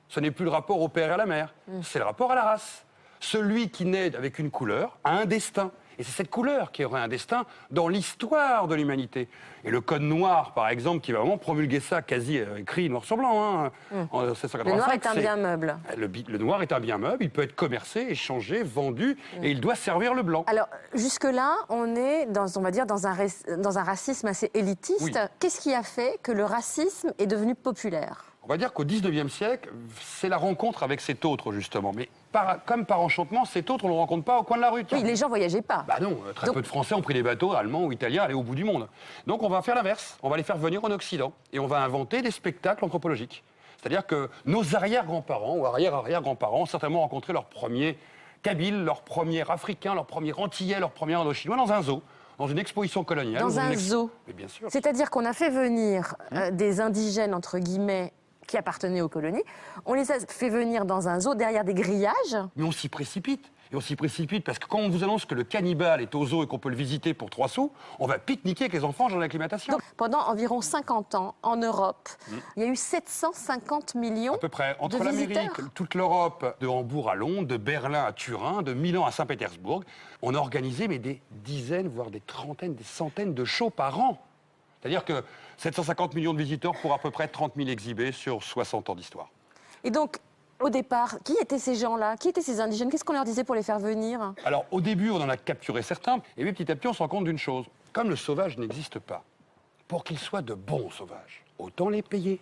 Ce n'est plus le rapport au père et à la mère, c'est le rapport à la race. Celui qui naît avec une couleur a un destin. Et c'est cette couleur qui aurait un destin dans l'histoire de l'humanité. Et le code noir, par exemple, qui va vraiment promulguer ça, quasi écrit noir sur blanc, en 1785. Le noir est un bien meuble. Le noir est un bien meuble, il peut être commercé, échangé, vendu, et il doit servir le blanc. Alors, jusque-là, on est, on va dire, dans un racisme assez élitiste. Oui. Qu'est-ce qui a fait que le racisme est devenu populaire ? On va dire qu'au 19e siècle, c'est la rencontre avec cet autre, justement. Mais comme par enchantement, cet autre, on ne le rencontre pas au coin de la rue. Tiens. Oui, les gens ne voyageaient pas. Bah non, très peu de Français ont pris des bateaux allemands ou italiens, aller au bout du monde. Donc on va faire l'inverse, on va les faire venir en Occident et on va inventer des spectacles anthropologiques. C'est-à-dire que nos arrière-grands-parents ou arrière-arrière-grands-parents ont certainement rencontré leur premier Kabyle, leur premier Africain, leur premier Antillais, leur premier Indochinois dans un zoo, dans une exposition coloniale. Dans un zoo. Mais bien sûr. C'est-à-dire qu'on a fait venir des indigènes, entre guillemets, qui appartenaient aux colonies. On les a fait venir dans un zoo derrière des grillages. Mais on s'y précipite. Et on s'y précipite parce que quand on vous annonce que le cannibale est au zoo et qu'on peut le visiter pour 3 sous, on va pique-niquer avec les enfants dans l'acclimatation. Donc, pendant environ 50 ans, en Europe, il y a eu 750 millions À peu près. Entre de l'Amérique, visiteurs. toute l'Europe, de Hambourg à Londres, de Berlin à Turin, de Milan à Saint-Pétersbourg, on a organisé des dizaines, voire des trentaines, des centaines de shows par an. C'est-à-dire que 750 millions de visiteurs pour à peu près 30 000 exhibés sur 60 ans d'histoire. Et donc, au départ, qui étaient ces gens-là? Qui étaient ces indigènes? Qu'est-ce qu'on leur disait pour les faire venir? Alors, au début, on en a capturé certains, et puis petit à petit, on se rend compte d'une chose. Comme le sauvage n'existe pas, pour qu'ils soient de bons sauvages, autant les payer.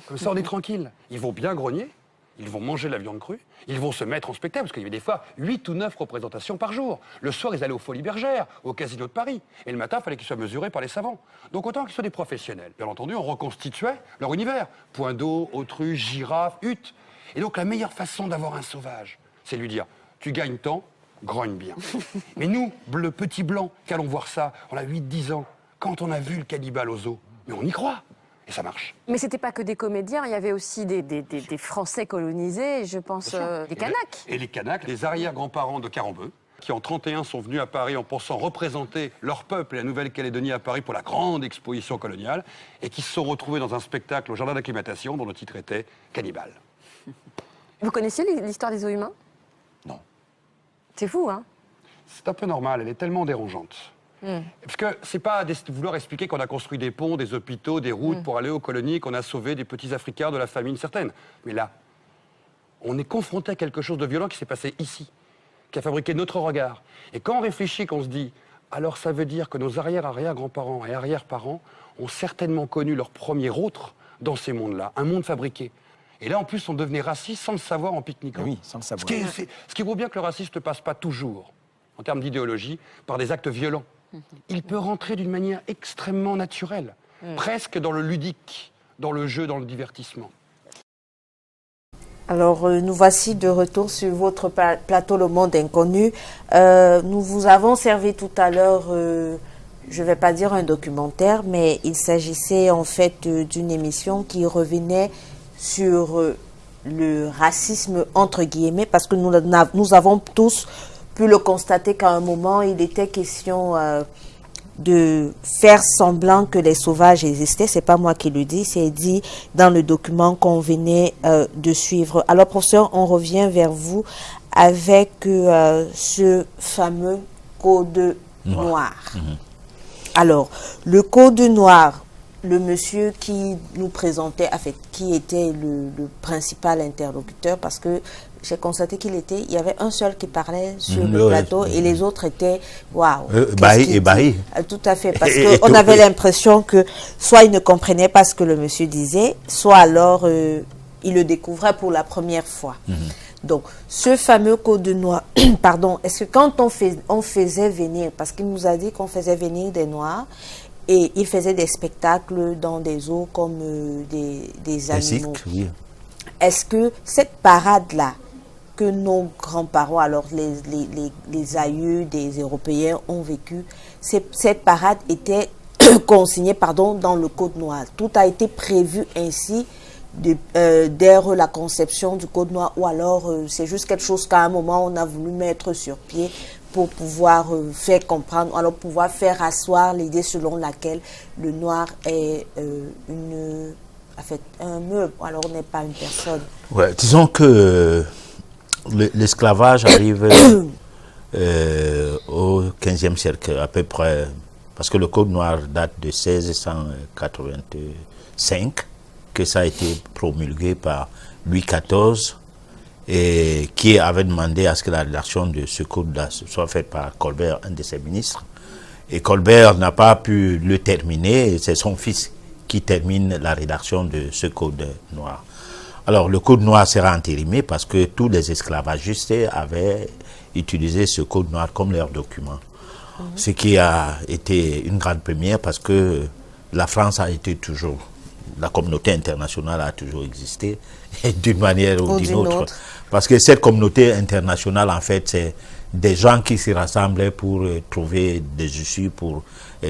Comme ça, on est tranquille. Ils vont bien grogner, ils vont manger de la viande crue, ils vont se mettre en spectacle, parce qu'il y avait des fois 8 ou 9 représentations par jour. Le soir, ils allaient aux Folies Bergères, au Casino de Paris. Et le matin, il fallait qu'ils soient mesurés par les savants. Donc autant qu'ils soient des professionnels. Bien entendu, on reconstituait leur univers. Point d'eau, autruche, girafe, hutte. Et donc la meilleure façon d'avoir un sauvage, c'est de lui dire, tu gagnes tant, grogne bien. Mais nous, le petit blanc, qu'allons voir ça, on a 8-10 ans, quand on a vu le cannibale au zoo, mais on y croit. Et ça marche. Mais c'était pas que des comédiens, il y avait aussi des Français colonisés, je pense, des Kanaks. Et les Kanaks, les arrière-grands-parents de Carambeu, qui en 31 sont venus à Paris en pensant représenter leur peuple et la Nouvelle-Calédonie à Paris pour la grande exposition coloniale, et qui se sont retrouvés dans un spectacle au jardin d'acclimatation dont le titre était Cannibale. Vous connaissiez l'histoire des os humains? Non. C'est fou, hein? C'est un peu normal, elle est tellement dérangeante. Parce que c'est pas vouloir expliquer qu'on a construit des ponts, des hôpitaux, des routes pour aller aux colonies, qu'on a sauvé des petits Africains de la famine certaine. Mais là, on est confronté à quelque chose de violent qui s'est passé ici, qui a fabriqué notre regard. Et quand on réfléchit, qu'on se dit, alors ça veut dire que nos arrière-arrière-grands-parents et arrière-parents ont certainement connu leur premier autre dans ces mondes-là, un monde fabriqué. Et là, en plus, on devenait raciste sans le savoir en pique-niquant. Oui, sans le savoir. Ce qui vaut bien que le racisme ne passe pas toujours, en termes d'idéologie, par des actes violents. Il peut rentrer d'une manière extrêmement naturelle, presque dans le ludique, dans le jeu, dans le divertissement. Alors, nous voici de retour sur votre plateau Le Monde Inconnu. Nous vous avons servi tout à l'heure, je ne vais pas dire un documentaire, mais il s'agissait en fait d'une émission qui revenait sur le racisme entre guillemets, parce que nous avons tous pu le constater qu'à un moment, il était question de faire semblant que les sauvages existaient. C'est pas moi qui le dis, c'est dit dans le document qu'on venait de suivre. Alors, professeur, on revient vers vous avec ce fameux code noir. Alors, le code noir, le monsieur qui nous présentait, en fait, qui était le principal interlocuteur, parce que j'ai constaté il y avait un seul qui parlait sur le plateau et les autres étaient waouh. Bahi. Tout à fait, parce qu'on avait l'impression que soit il ne comprenait pas ce que le monsieur disait, soit alors il le découvrait pour la première fois. Donc, ce fameux code noir, pardon, est-ce que quand on faisait venir, parce qu'il nous a dit qu'on faisait venir des Noirs, et il faisait des spectacles dans des zoos comme des animaux. Oui. Est-ce que cette parade-là, que nos grands-parents, alors les aïeux des Européens ont vécu, cette parade était consignée dans le code noir. Tout a été prévu ainsi dès la conception du code noir, ou alors c'est juste quelque chose qu'à un moment on a voulu mettre sur pied pour pouvoir faire comprendre, alors pouvoir faire asseoir l'idée selon laquelle le noir est En fait, un meuble, alors on n'est pas une personne. Ouais, disons que l'esclavage arrive au XVe siècle à peu près, parce que le Code noir date de 1685, que ça a été promulgué par Louis XIV, et qui avait demandé à ce que la rédaction de ce code-là soit faite par Colbert, un de ses ministres. Et Colbert n'a pas pu le terminer, c'est son fils qui termine la rédaction de ce code noir. Alors le code noir sera entérimé parce que tous les esclavagistes avaient utilisé ce code noir comme leur document. Ce qui a été une grande première parce que la France a été toujours, la communauté internationale a toujours existé d'une manière ou d'une autre. Parce que cette communauté internationale, en fait, c'est des gens qui se rassemblent pour trouver des issues, pour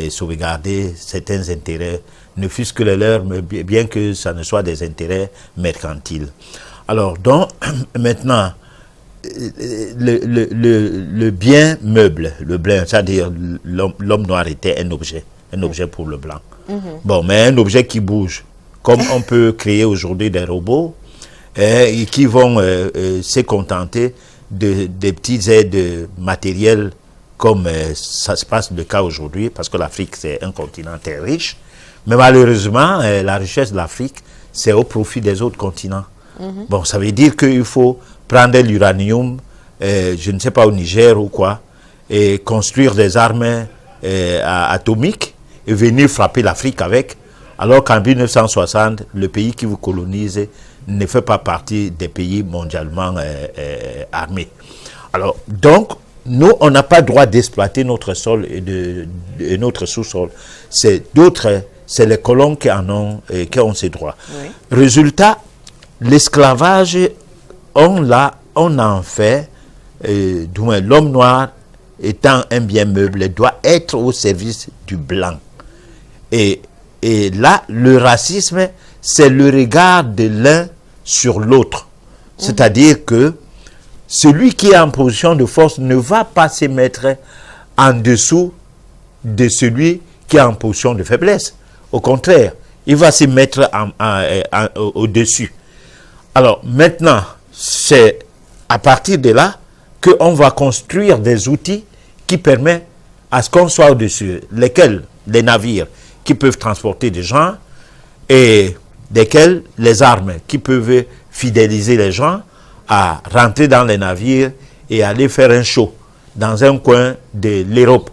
sauvegarder certains intérêts, ne fût-ce que les leurs, mais bien que ça ne soit des intérêts mercantiles. Alors, donc, maintenant, le bien meuble, le blanc, c'est-à-dire l'homme noir était un objet pour le blanc. Bon, mais un objet qui bouge, comme on peut créer aujourd'hui des robots, et qui vont se contenter des petites aides matérielles comme ça se passe le cas aujourd'hui, parce que l'Afrique c'est un continent très riche, mais malheureusement la richesse de l'Afrique c'est au profit des autres continents. Bon, ça veut dire qu'il faut prendre l'uranium, je ne sais pas au Niger ou quoi, et construire des armes atomiques et venir frapper l'Afrique avec, alors qu'en 1960 le pays qui vous colonise ne fait pas partie des pays mondialement armés. Alors, donc, nous, on n'a pas le droit d'exploiter notre sol et notre sous-sol. C'est les colons qui en ont ces droits. Oui. Résultat, l'esclavage, on en fait, l'homme noir étant un bien meuble, doit être au service du blanc. Et là, le racisme, c'est le regard de l'un sur l'autre. C'est-à-dire que celui qui est en position de force ne va pas se mettre en dessous de celui qui est en position de faiblesse. Au contraire, il va se mettre au-dessus. Alors maintenant, c'est à partir de là qu'on va construire des outils qui permettent à ce qu'on soit au-dessus, lesquels les navires qui peuvent transporter des gens et desquels les armes qui peuvent fidéliser les gens à rentrer dans les navires et aller faire un show dans un coin de l'Europe.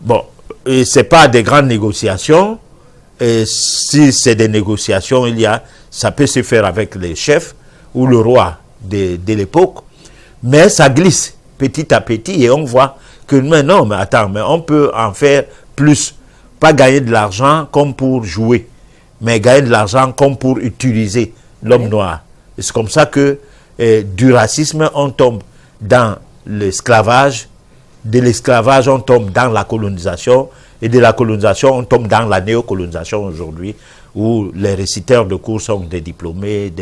Bon, ce n'est pas des grandes négociations. Et si c'est des négociations, ça peut se faire avec les chefs ou le roi de l'époque, mais ça glisse petit à petit et on voit que mais attends, mais on peut en faire plus. Pas gagner de l'argent comme pour jouer, mais gagner de l'argent comme pour utiliser l'homme noir. C'est comme ça que du racisme, on tombe dans l'esclavage, de l'esclavage, on tombe dans la colonisation, et de la colonisation, on tombe dans la néocolonisation aujourd'hui, où les réciteurs de cours sont des diplômés,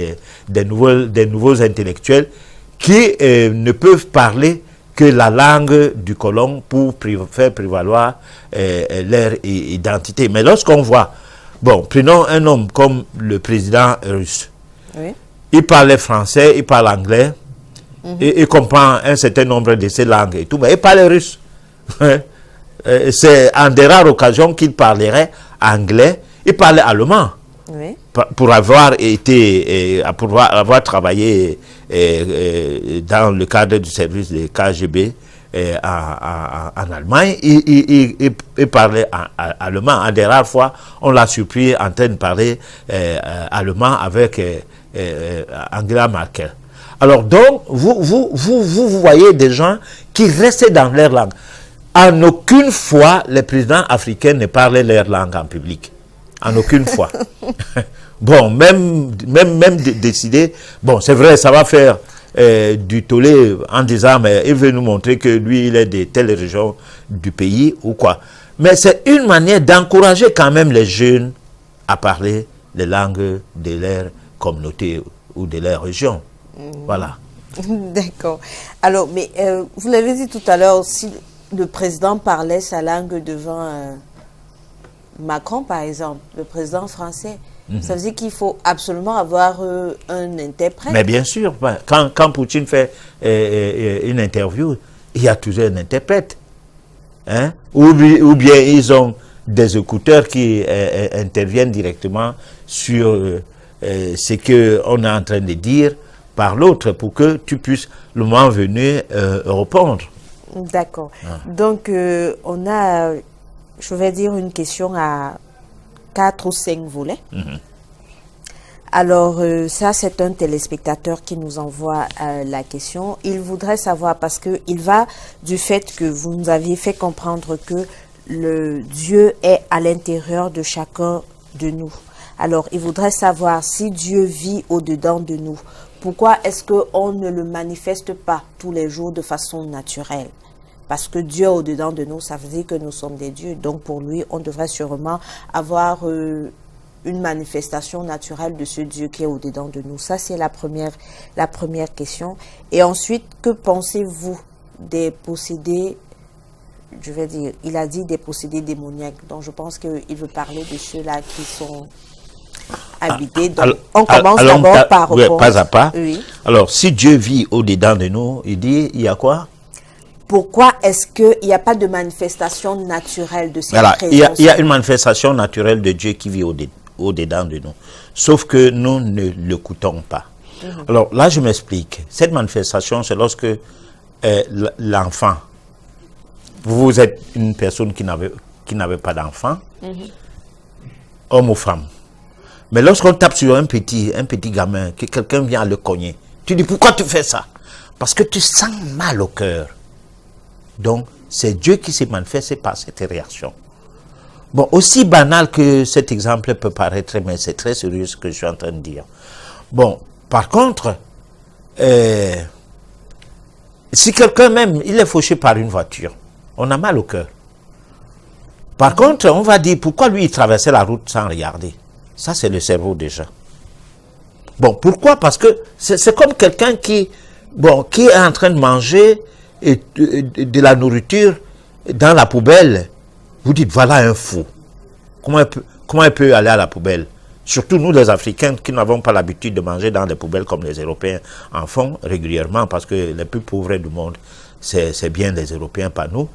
des nouveaux intellectuels, qui ne peuvent parler que la langue du colon pour faire prévaloir leur identité. Mais lorsqu'on voit, bon, prenons un homme comme le président russe. Oui. Il parlait français, il parle anglais, et il comprend un certain nombre de ces langues et tout, mais il parle russe. C'est en des rares occasions qu'il parlerait anglais, il parlait allemand. Oui. Pour avoir travaillé dans le cadre du service de KGB en Allemagne, il parlait allemand. En des rares fois, on l'a surpris en train de parler allemand avec Angela Merkel. Alors donc, vous voyez des gens qui restaient dans leur langue. En aucune fois, les présidents africains ne parlaient leur langue en public. En aucune fois. Bon, même décider, bon, c'est vrai, ça va faire du tollé en disant, mais il veut nous montrer que lui, il est de telle région du pays ou quoi. Mais c'est une manière d'encourager quand même les jeunes à parler les langues de leur communauté ou de leur région. Voilà. D'accord. Alors, mais vous l'avez dit tout à l'heure, si le président parlait sa langue devant Macron, par exemple, le président français, Ça veut dire qu'il faut absolument avoir un interprète. Mais bien sûr, quand Poutine fait une interview, il y a toujours un interprète. Hein? Ou bien ils ont des écouteurs qui interviennent directement sur ce qu'on est en train de dire par l'autre pour que tu puisses, le moment venu, répondre. D'accord. Donc, on a, je vais dire, une question à 4 ou 5 volets. Alors, ça, c'est un téléspectateur qui nous envoie la question. Il voudrait savoir, parce qu'il va du fait que vous nous aviez fait comprendre que le Dieu est à l'intérieur de chacun de nous. Alors, il voudrait savoir si Dieu vit au-dedans de nous. Pourquoi est-ce qu'on ne le manifeste pas tous les jours de façon naturelle? Parce que Dieu au-dedans de nous, ça veut dire que nous sommes des dieux. Donc, pour lui, on devrait sûrement avoir une manifestation naturelle de ce Dieu qui est au-dedans de nous. Ça, c'est la première question. Et ensuite, que pensez-vous des possédés, je vais dire, il a dit des possédés démoniaques. Donc, je pense qu'il veut parler de ceux-là qui sont habités. Donc, on commence d'abord par répondre. Pas à pas. Oui. Alors, si Dieu vit au-dedans de nous, il dit, il y a quoi? Pourquoi est-ce qu'il n'y a pas de manifestation naturelle de cette Voilà, présence? il y a une manifestation naturelle de Dieu qui vit au-dedans de nous. Sauf que nous ne l'écoutons pas. Alors là, je m'explique. Cette manifestation, c'est lorsque l'enfant, vous êtes une personne qui n'avait pas d'enfant, homme ou femme. Mais lorsqu'on tape sur un petit gamin, que quelqu'un vient le cogner, tu dis, pourquoi tu fais ça? Parce que tu sens mal au cœur. Donc, c'est Dieu qui s'est manifesté par cette réaction. Bon, aussi banal que cet exemple peut paraître, mais c'est très sérieux ce que je suis en train de dire. Bon, par contre, si quelqu'un même, il est fauché par une voiture, on a mal au cœur. Par contre, on va dire, pourquoi lui, il traversait la route sans regarder? Ça, c'est le cerveau déjà. Bon, pourquoi? Parce que c'est comme quelqu'un qui est en train de manger de la nourriture dans la poubelle. Vous dites, voilà un fou. Comment il peut aller à la poubelle? Surtout nous, les Africains, qui n'avons pas l'habitude de manger dans les poubelles comme les Européens en font régulièrement, parce que les plus pauvres du monde, c'est bien les Européens, pas nous.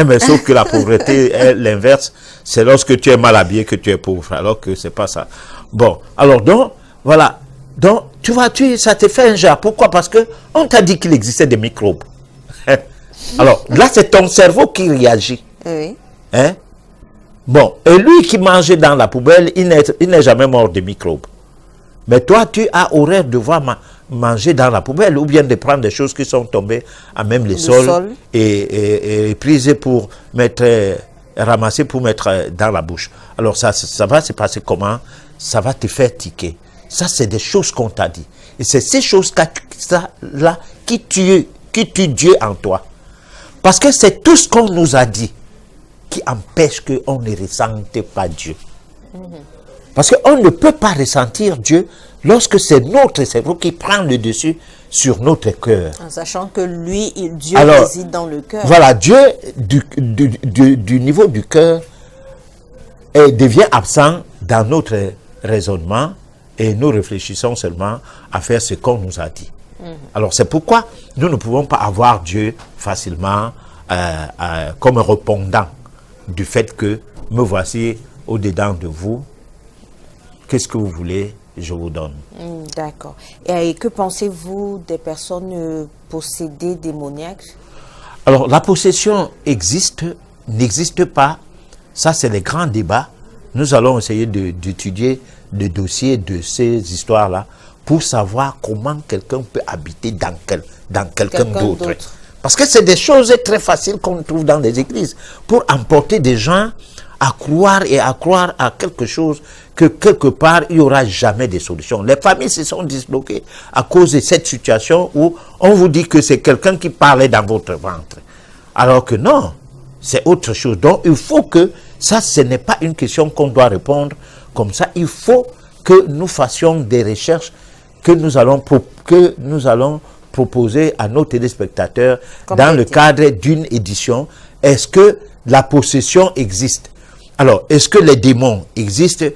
Mais sauf que la pauvreté est l'inverse. C'est lorsque tu es mal habillé que tu es pauvre, alors que c'est pas ça. Bon, alors donc, voilà. Donc, tu vois, ça te fait un genre. Pourquoi? Parce que on t'a dit qu'il existait des microbes. Alors, là, c'est ton cerveau qui réagit. Oui. Hein? Bon, et lui qui mangeait dans la poubelle, il n'est jamais mort de microbes. Mais toi, tu as horreur de voir manger dans la poubelle, ou bien de prendre des choses qui sont tombées à même le sol. Et prises pour ramasser pour mettre dans la bouche. Alors, ça va se passer comment? Ça va te faire tiquer. Ça, c'est des choses qu'on t'a dit. Et c'est ces choses-là qui tuent Dieu en toi. Parce que c'est tout ce qu'on nous a dit qui empêche qu'on ne ressente pas Dieu. Parce qu'on ne peut pas ressentir Dieu lorsque c'est notre cerveau qui prend le dessus sur notre cœur. En sachant que Dieu réside dans le cœur. Voilà, Dieu, du niveau du cœur, devient absent dans notre raisonnement et nous réfléchissons seulement à faire ce qu'on nous a dit. Alors c'est pourquoi nous ne pouvons pas avoir Dieu facilement comme répondant du fait que me voici au-dedans de vous. Qu'est-ce que vous voulez, je vous donne. D'accord. Et que pensez-vous des personnes possédées démoniaques? Alors la possession n'existe pas. Ça c'est les grands débats. Nous allons essayer d'étudier le dossier de ces histoires-là pour savoir comment quelqu'un peut habiter dans quelqu'un d'autre. Parce que c'est des choses très faciles qu'on trouve dans les églises pour emporter des gens à croire à quelque chose que quelque part il n'y aura jamais de solution. Les familles se sont disloquées à cause de cette situation où on vous dit que c'est quelqu'un qui parlait dans votre ventre. Alors que non, c'est autre chose. Donc il faut que ça, ce n'est pas une question qu'on doit répondre comme ça. Il faut que nous fassions des recherches que nous allons proposer à nos téléspectateurs dans le cadre d'une édition. Est-ce que la possession existe? Alors, est-ce que les démons existent?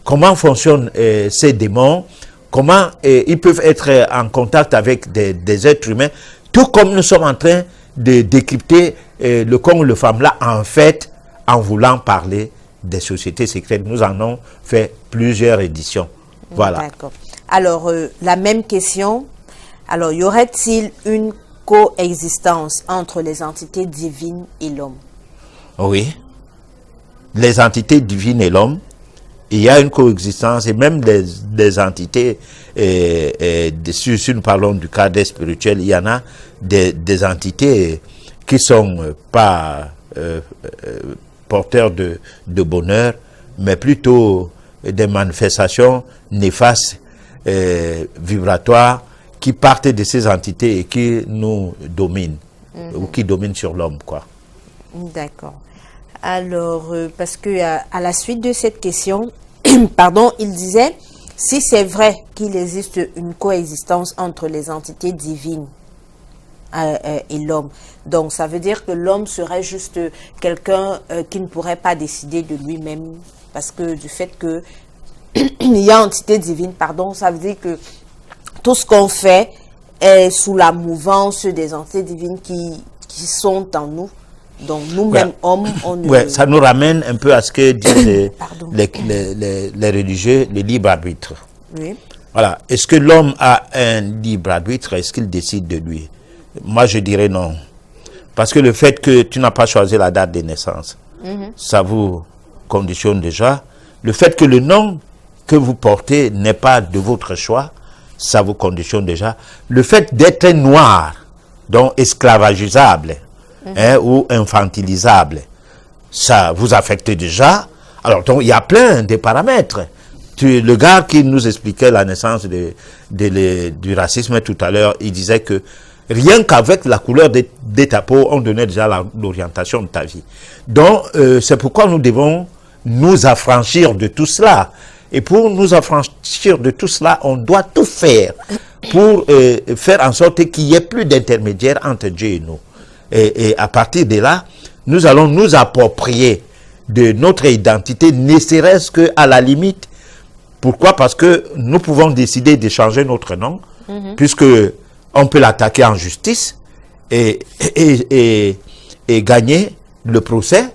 comment fonctionnent ces démons, comment ils peuvent être en contact avec des êtres humains, tout comme nous sommes en train de décrypter le con ou le femme là, en fait, en voulant parler des sociétés secrètes. Nous en avons fait plusieurs éditions. Voilà. D'accord. Alors, la même question. Alors, y aurait-il une coexistence entre les entités divines et l'homme? Oui. Les entités divines et l'homme, il y a une coexistence, et même des entités, si nous parlons du cadre spirituel, il y en a des entités qui sont pas porteurs de bonheur, mais plutôt des manifestations néfastes, vibratoires, qui partent de ces entités et qui nous dominent, ou qui dominent sur l'homme, quoi. D'accord. Alors, parce que à la suite de cette question, pardon, il disait, si c'est vrai qu'il existe une coexistence entre les entités divines et l'homme, donc ça veut dire que l'homme serait juste quelqu'un qui ne pourrait pas décider de lui-même, parce que du fait que il y a entité divine, pardon, ça veut dire que tout ce qu'on fait est sous la mouvance des entités divines qui sont en nous. Donc nous-mêmes, hommes, on ne... Ouais, ça nous ramène un peu à ce que disent les religieux, le libre arbitre. Oui. Voilà. Est-ce que l'homme a un libre arbitre? Est-ce qu'il décide de lui? Moi, je dirais non. Parce que le fait que tu n'as pas choisi la date de naissance, ça vous conditionne déjà. Le fait que le nom que vous portez n'est pas de votre choix, ça vous conditionne déjà. Le fait d'être noir, donc esclavagisable, ou infantilisable, ça vous affecte déjà. Alors, donc, il y a plein de paramètres. Le gars qui nous expliquait la naissance du racisme tout à l'heure, il disait que rien qu'avec la couleur de ta peau, on donnait déjà l'orientation de ta vie. Donc, c'est pourquoi nous devons nous affranchir de tout cela. Et pour nous affranchir de tout cela, on doit tout faire pour faire en sorte qu'il n'y ait plus d'intermédiaire entre Dieu et nous. Et à partir de là, nous allons nous approprier de notre identité, ne serait-ce qu'à la limite. Pourquoi? Parce que nous pouvons décider de changer notre nom, puisque on peut l'attaquer en justice et gagner le procès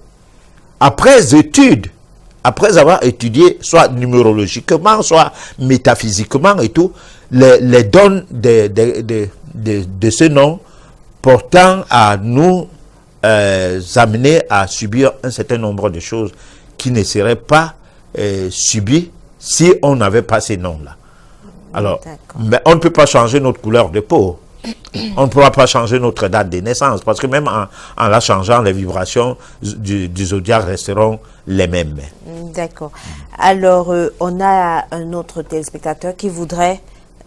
après étude. Après avoir étudié, soit numérologiquement, soit métaphysiquement et tout, les dons de ce nom portant à nous amener à subir un certain nombre de choses qui ne seraient pas subies si on n'avait pas ces noms-là. Alors, mais on ne peut pas changer notre couleur de peau. On ne pourra pas changer notre date de naissance, parce que même en la changeant, les vibrations du zodiaque resteront les mêmes. D'accord. Alors, on a un autre téléspectateur qui voudrait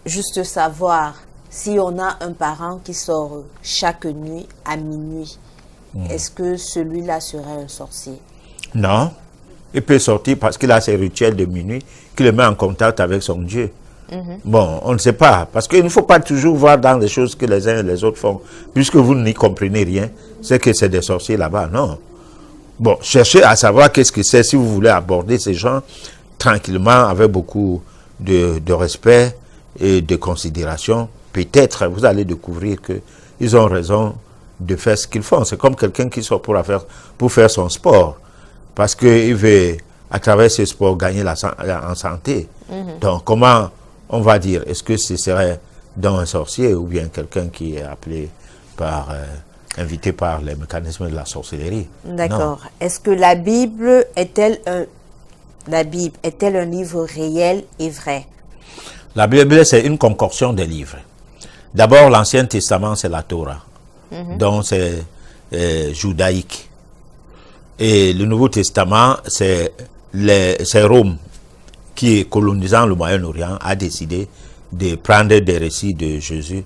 juste savoir si on a un parent qui sort chaque nuit à minuit. Est-ce que celui-là serait un sorcier? Non. Il peut sortir parce qu'il a ses rituels de minuit qui le met en contact avec son Dieu. Bon, on ne sait pas, parce qu'il ne faut pas toujours voir dans les choses que les uns et les autres font, puisque vous n'y comprenez rien, c'est que c'est des sorciers là-bas, non. Bon, cherchez à savoir qu'est-ce que c'est, si vous voulez aborder ces gens tranquillement, avec beaucoup de respect et de considération, peut-être vous allez découvrir qu'ils ont raison de faire ce qu'ils font. C'est comme quelqu'un qui sort pour faire son sport, parce qu'il veut, à travers ce sport, gagner en santé. Donc, comment on va dire, est-ce que ce serait dans un sorcier ou bien quelqu'un qui est appelé invité par les mécanismes de la sorcellerie? D'accord. Est-ce que la Bible est-elle un livre réel et vrai? La Bible, c'est une concoction de livres. D'abord, l'Ancien Testament, c'est la Torah, donc c'est judaïque. Et le Nouveau Testament, c'est Rome, qui, colonisant le Moyen-Orient, a décidé de prendre des récits de Jésus,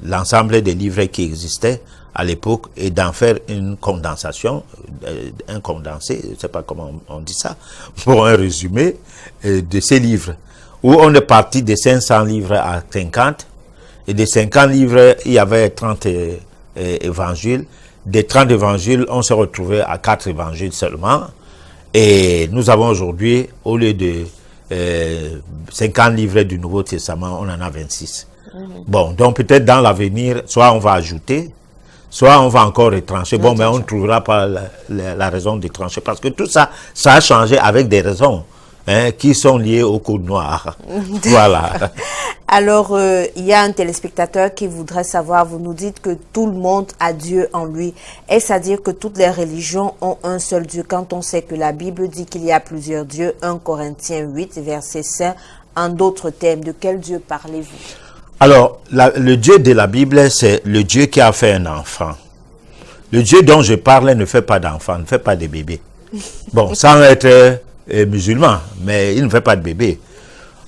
l'ensemble des livres qui existaient à l'époque, et d'en faire une condensation, un condensé, je ne sais pas comment on dit ça, pour un résumé de ces livres, où on est parti de 500 livres à 50, et des 50 livres, il y avait 30 évangiles. Des 30 évangiles, on s'est retrouvé à 4 évangiles seulement. Et nous avons aujourd'hui, au lieu de 50 livrets du Nouveau Testament, on en a 26. Bon, donc peut-être dans l'avenir, soit on va ajouter, soit on va encore retrancher. Bon, mais on ne trouvera pas la raison de trancher. Parce que tout ça, ça a changé avec des raisons qui sont liées au code noir. Voilà. Alors, il y a un téléspectateur qui voudrait savoir, vous nous dites que tout le monde a Dieu en lui. Est-ce à dire que toutes les religions ont un seul Dieu quand on sait que la Bible dit qu'il y a plusieurs dieux? 1 Corinthiens 8, verset 5. En d'autres termes, de quel Dieu parlez-vous? Alors, le Dieu de la Bible, c'est le Dieu qui a fait un enfant. Le Dieu dont je parle ne fait pas d'enfant, ne fait pas de bébé. Bon, sans être musulman, mais il ne fait pas de bébé.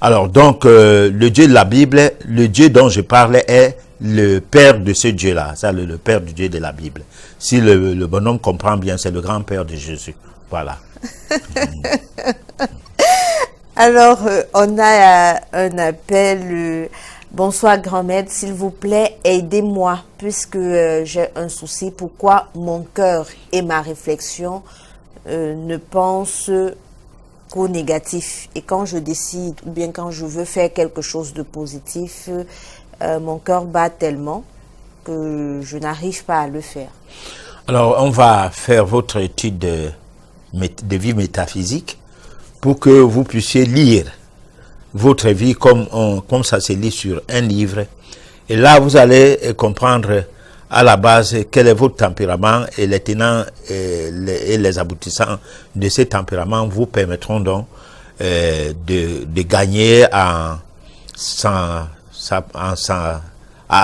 Alors, donc, le Dieu de la Bible, le Dieu dont je parle est le père de ce Dieu-là. C'est le père du Dieu de la Bible. Si le bonhomme comprend bien, c'est le grand-père de Jésus. Voilà. Alors, on a un appel. Bonsoir, grand-maître, s'il vous plaît, aidez-moi, puisque j'ai un souci. Pourquoi mon cœur et ma réflexion ne pensent qu'au négatif? Et quand je décide, ou bien quand je veux faire quelque chose de positif, mon cœur bat tellement que je n'arrive pas à le faire. Alors, on va faire votre étude de vie métaphysique pour que vous puissiez lire votre vie comme ça se lit sur un livre. Et là, vous allez comprendre à la base quel est votre tempérament, et les tenants et les aboutissants de ce tempérament vous permettront donc de gagner à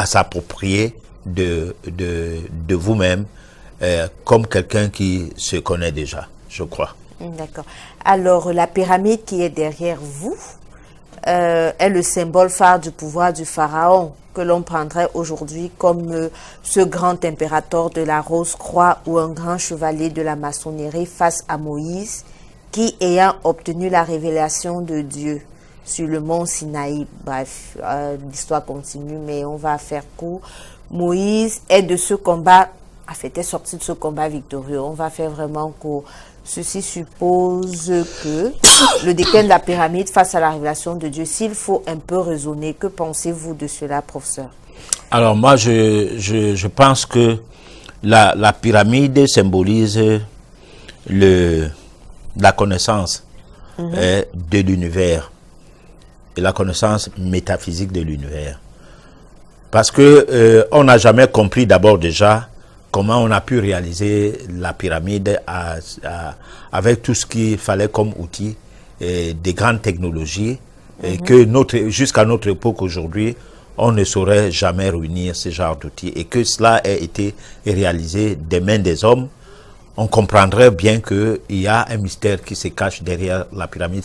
s'approprier de vous-même comme quelqu'un qui se connaît déjà, je crois. D'accord. Alors, la pyramide qui est derrière vous est le symbole phare du pouvoir du pharaon, que l'on prendrait aujourd'hui comme ce grand impérateur de la Rose-Croix ou un grand chevalier de la maçonnerie face à Moïse, qui, ayant obtenu la révélation de Dieu sur le mont Sinaï, bref, l'histoire continue, mais on va faire court. Moïse est de ce combat, est sorti de ce combat victorieux. On va faire vraiment court. Ceci suppose que le déclin de la pyramide face à la révélation de Dieu, s'il faut un peu raisonner, que pensez-vous de cela, professeur? Alors moi, je pense que la pyramide symbolise la connaissance de l'univers et la connaissance métaphysique de l'univers. Parce que on n'a jamais compris d'abord déjà comment on a pu réaliser la pyramide avec tout ce qu'il fallait comme outil, des grandes technologies, et que jusqu'à notre époque aujourd'hui, on ne saurait jamais réunir ce genre d'outils, et que cela ait été réalisé des mains des hommes. On comprendrait bien qu'il y a un mystère qui se cache derrière la pyramide.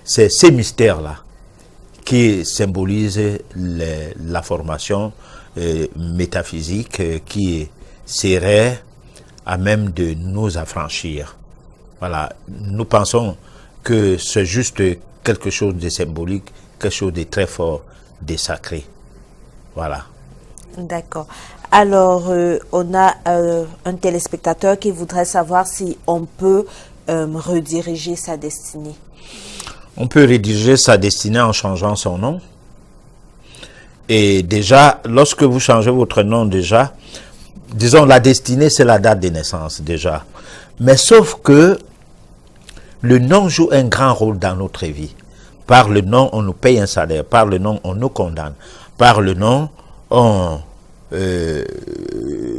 C'est ces mystères-là qui symbolisent la formation métaphysique qui serait à même de nous affranchir. Voilà, nous pensons que c'est juste quelque chose de symbolique, quelque chose de très fort, de sacré. Voilà. D'accord. Alors, on a un téléspectateur qui voudrait savoir si on peut rediriger sa destinée. On peut rediriger sa destinée en changeant son nom. Et déjà, lorsque vous changez votre nom déjà, disons, la destinée, c'est la date de naissance, déjà. Mais sauf que le nom joue un grand rôle dans notre vie. Par le nom, on nous paye un salaire. Par le nom, on nous condamne. Par le nom, on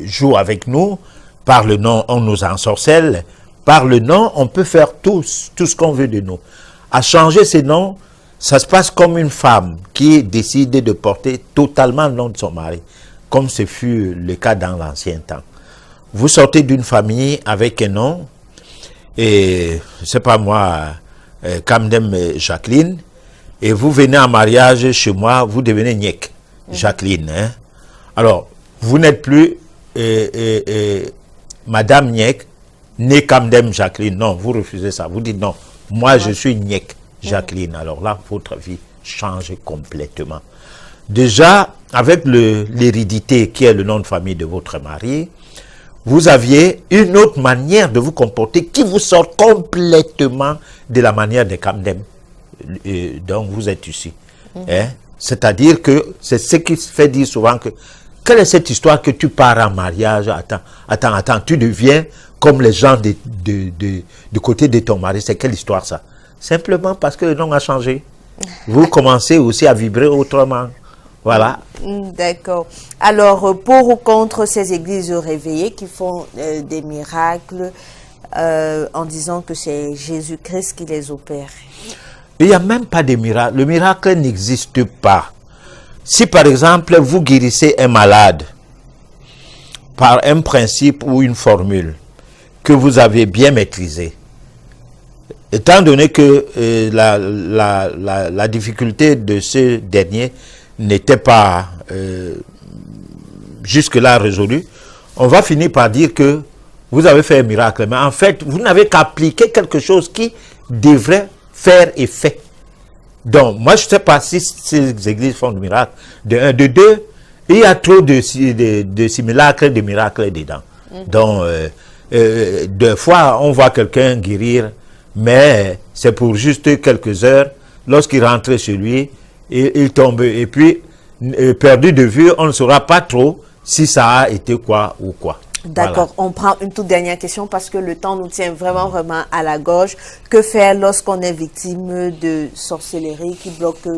joue avec nous. Par le nom, on nous ensorcelle. Par le nom, on peut faire tout ce qu'on veut de nous. À changer ces noms, ça se passe comme une femme qui décide de porter totalement le nom de son mari, comme ce fut le cas dans l'ancien temps. Vous sortez d'une famille avec un nom, et c'est pas moi, Kamdem Jacqueline, et vous venez en mariage chez moi, vous devenez Nyek Jacqueline. Hein? Alors, vous n'êtes plus Madame Nyek, née Kamdem Jacqueline. Non, vous refusez ça. Vous dites non, moi je suis Nyek Jacqueline. Alors là, votre vie change complètement. Déjà, avec l'hérédité qui est le nom de famille de votre mari, vous aviez une autre manière de vous comporter qui vous sort complètement de la manière des Kamdem dont vous êtes ici. Hein? C'est-à-dire que c'est ce qui se fait dire souvent que quelle est cette histoire que tu pars en mariage, attends, tu deviens comme les gens du côté de ton mari. C'est quelle histoire ça? Simplement parce que le nom a changé. Vous commencez aussi à vibrer autrement. Voilà. D'accord. Alors, pour ou contre ces églises réveillées qui font des miracles en disant que c'est Jésus-Christ qui les opère? Il n'y a même pas de miracle. Le miracle n'existe pas. Si par exemple, vous guérissez un malade par un principe ou une formule que vous avez bien maîtrisé, étant donné que la difficulté de ce dernier n'était pas jusque-là résolue, on va finir par dire que vous avez fait un miracle. Mais en fait, vous n'avez qu'à appliquer quelque chose qui devrait faire effet. Donc, moi, je ne sais pas si ces églises font du miracle. De un. De deux, il y a trop de simulacres, de miracles dedans. Donc, deux fois, on voit quelqu'un guérir, mais c'est pour juste quelques heures. Lorsqu'il rentre chez lui, il tombe. Et puis, perdu de vue, on ne saura pas trop si ça a été quoi ou quoi. D'accord, voilà. On prend une toute dernière question parce que le temps nous tient vraiment à la gorge. Que faire lorsqu'on est victime de sorcellerie qui bloque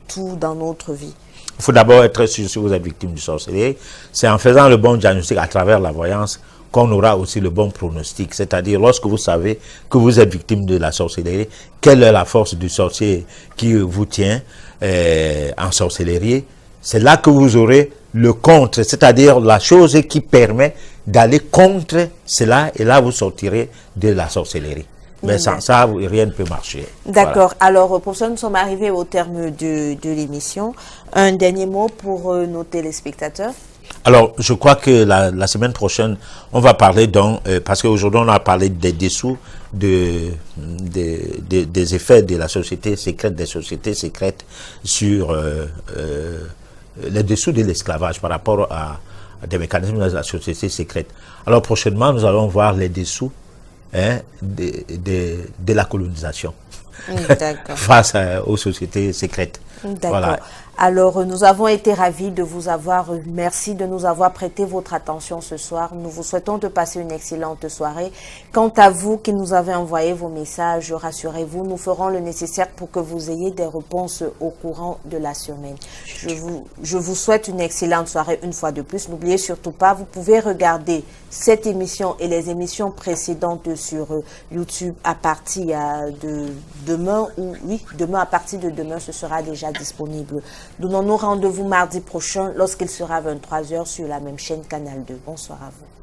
tout dans notre vie? Il faut d'abord être sûr si vous êtes victime de sorcellerie. C'est en faisant le bon diagnostic à travers la voyance qu'on aura aussi le bon pronostic. C'est-à-dire, lorsque vous savez que vous êtes victime de la sorcellerie, quelle est la force du sorcier qui vous tient en sorcellerie, c'est là que vous aurez le contre, c'est-à-dire la chose qui permet d'aller contre cela, et là vous sortirez de la sorcellerie. Mais sans ça, rien ne peut marcher. D'accord. Voilà. Alors, pour ça, nous sommes arrivés au terme de l'émission. Un dernier mot pour nos téléspectateurs? Alors, je crois que la semaine prochaine, on va parler donc, parce qu'aujourd'hui, on a parlé des dessous des effets de la société secrète, des sociétés secrètes sur les dessous de l'esclavage par rapport à des mécanismes de la société secrète. Alors prochainement, nous allons voir les dessous de la colonisation face aux sociétés secrètes. D'accord. Voilà. Alors, nous avons été ravis de vous avoir. Merci de nous avoir prêté votre attention ce soir. Nous vous souhaitons de passer une excellente soirée. Quant à vous qui nous avez envoyé vos messages, rassurez-vous, nous ferons le nécessaire pour que vous ayez des réponses au courant de la semaine. Je vous souhaite une excellente soirée une fois de plus. N'oubliez surtout pas, vous pouvez regarder cette émission et les émissions précédentes sur YouTube à partir de demain. Demain, à partir de demain, ce sera déjà disponible. Donnons-nous rendez-vous mardi prochain lorsqu'il sera 23h sur la même chaîne Canal 2. Bonsoir à vous.